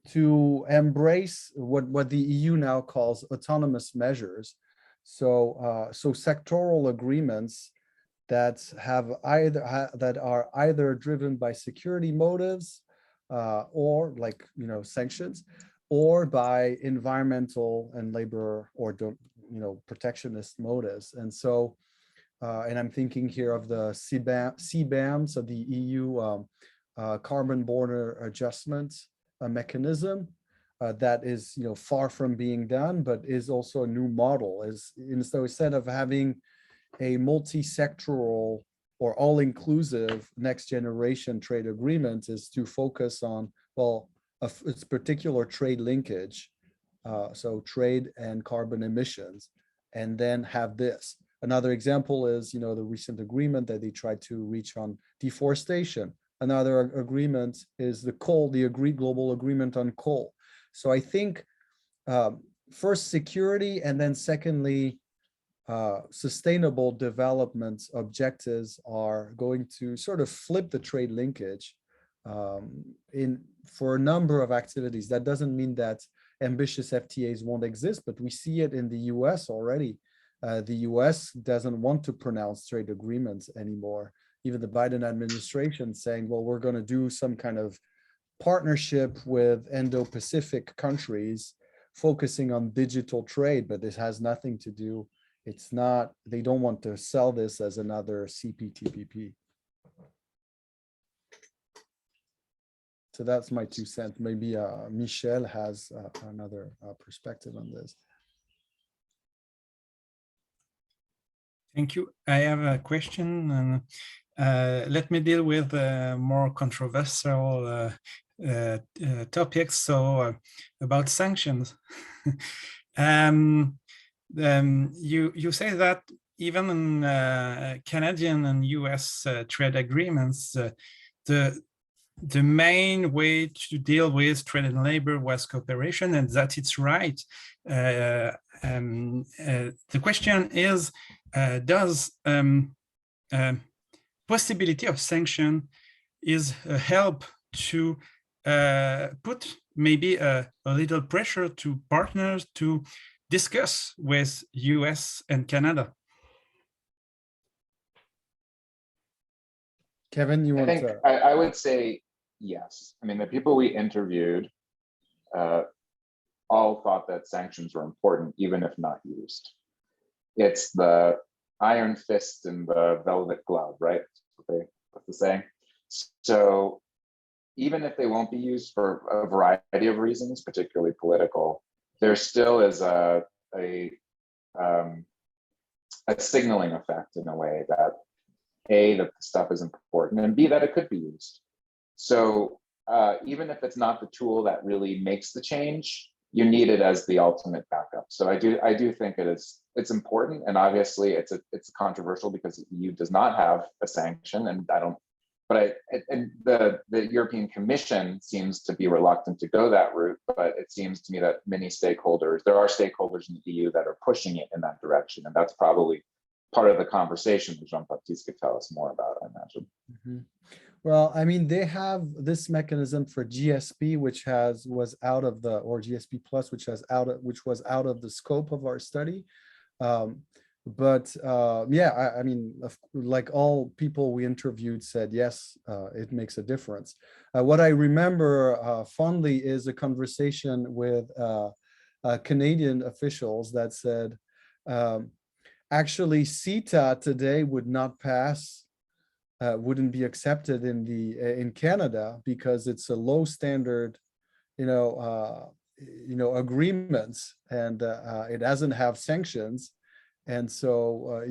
to embrace what the EU now calls autonomous measures. So sectoral agreements that are either driven by security motives or sanctions, or by environmental and labor or protectionist motives. And so, and I'm thinking here of the CBAM, so the EU carbon border adjustment mechanism that is far from being done, but is also a new model. So instead of having a multi-sectoral or all-inclusive next generation trade agreement, is to focus on, well, its particular trade linkage, so trade and carbon emissions, and then have this. Another example is, the recent agreement that they tried to reach on deforestation. Another agreement is the agreed global agreement on coal. So I think first security, and then secondly, sustainable development objectives are going to sort of flip the trade linkage for a number of activities. That doesn't mean that ambitious FTAs won't exist, but we see it in the US already. The US doesn't want to pronounce trade agreements anymore. Even the Biden administration saying, well, we're going to do some kind of partnership with Indo-Pacific countries focusing on digital trade, but this has nothing to do. It's not, they don't want to sell this as another CPTPP. So that's my 2 cents. Maybe Michel has another perspective on this. Thank you. I have a question, and let me deal with more controversial topics. So about sanctions. You say that even in Canadian and US trade agreements, the main way to deal with trade and labor was cooperation, and that it's right. The question is, does possibility of sanction is a help to put maybe a little pressure to partners to discuss with US and Canada? Kevin, you want to? I would say yes. I mean, the people we interviewed all thought that sanctions were important, even if not used. It's the iron fist and the velvet glove, right? That's the saying. So even if they won't be used for a variety of reasons, particularly political, there still is a signaling effect in a way that A, that the stuff is important, and B, that it could be used. So even if it's not the tool that really makes the change, you need it as the ultimate backup. So I do think it's important, and obviously it's controversial because the EU does not have a sanction, and the European Commission seems to be reluctant to go that route, but it seems to me that there are stakeholders in the EU that are pushing it in that direction, and that's probably part of the conversation that Jean-Baptiste could tell us more about, I imagine. Mm-hmm. Well, I mean, they have this mechanism for GSP, which was out of the, or GSP plus, which was out of the scope of our study. Yeah, I mean, like all people we interviewed said, yes, it makes a difference. What I remember fondly is a conversation with Canadian officials that said, actually, CETA today would not pass, wouldn't be accepted in Canada because it's a low standard, agreements, and it doesn't have sanctions, and so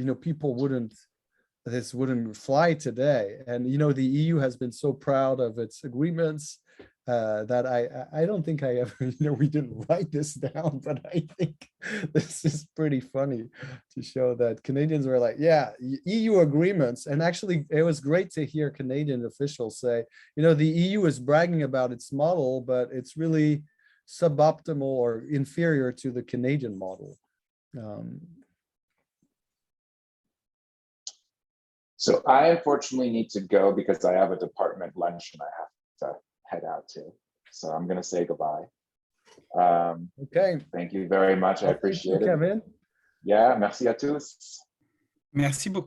this wouldn't fly today. And the EU has been so proud of its agreements that I don't think I ever, we didn't write this down, but I think this is pretty funny to show that Canadians were like, yeah, EU agreements. And actually, it was great to hear Canadian officials say, the EU is bragging about its model, but it's really suboptimal or inferior to the Canadian model. So I unfortunately need to go because I have a department lunch and I have to head out to. So I'm going to say goodbye. Okay. Thank you very much. I Thank you, appreciate it. Kevin. Yeah, merci à tous. Merci beaucoup.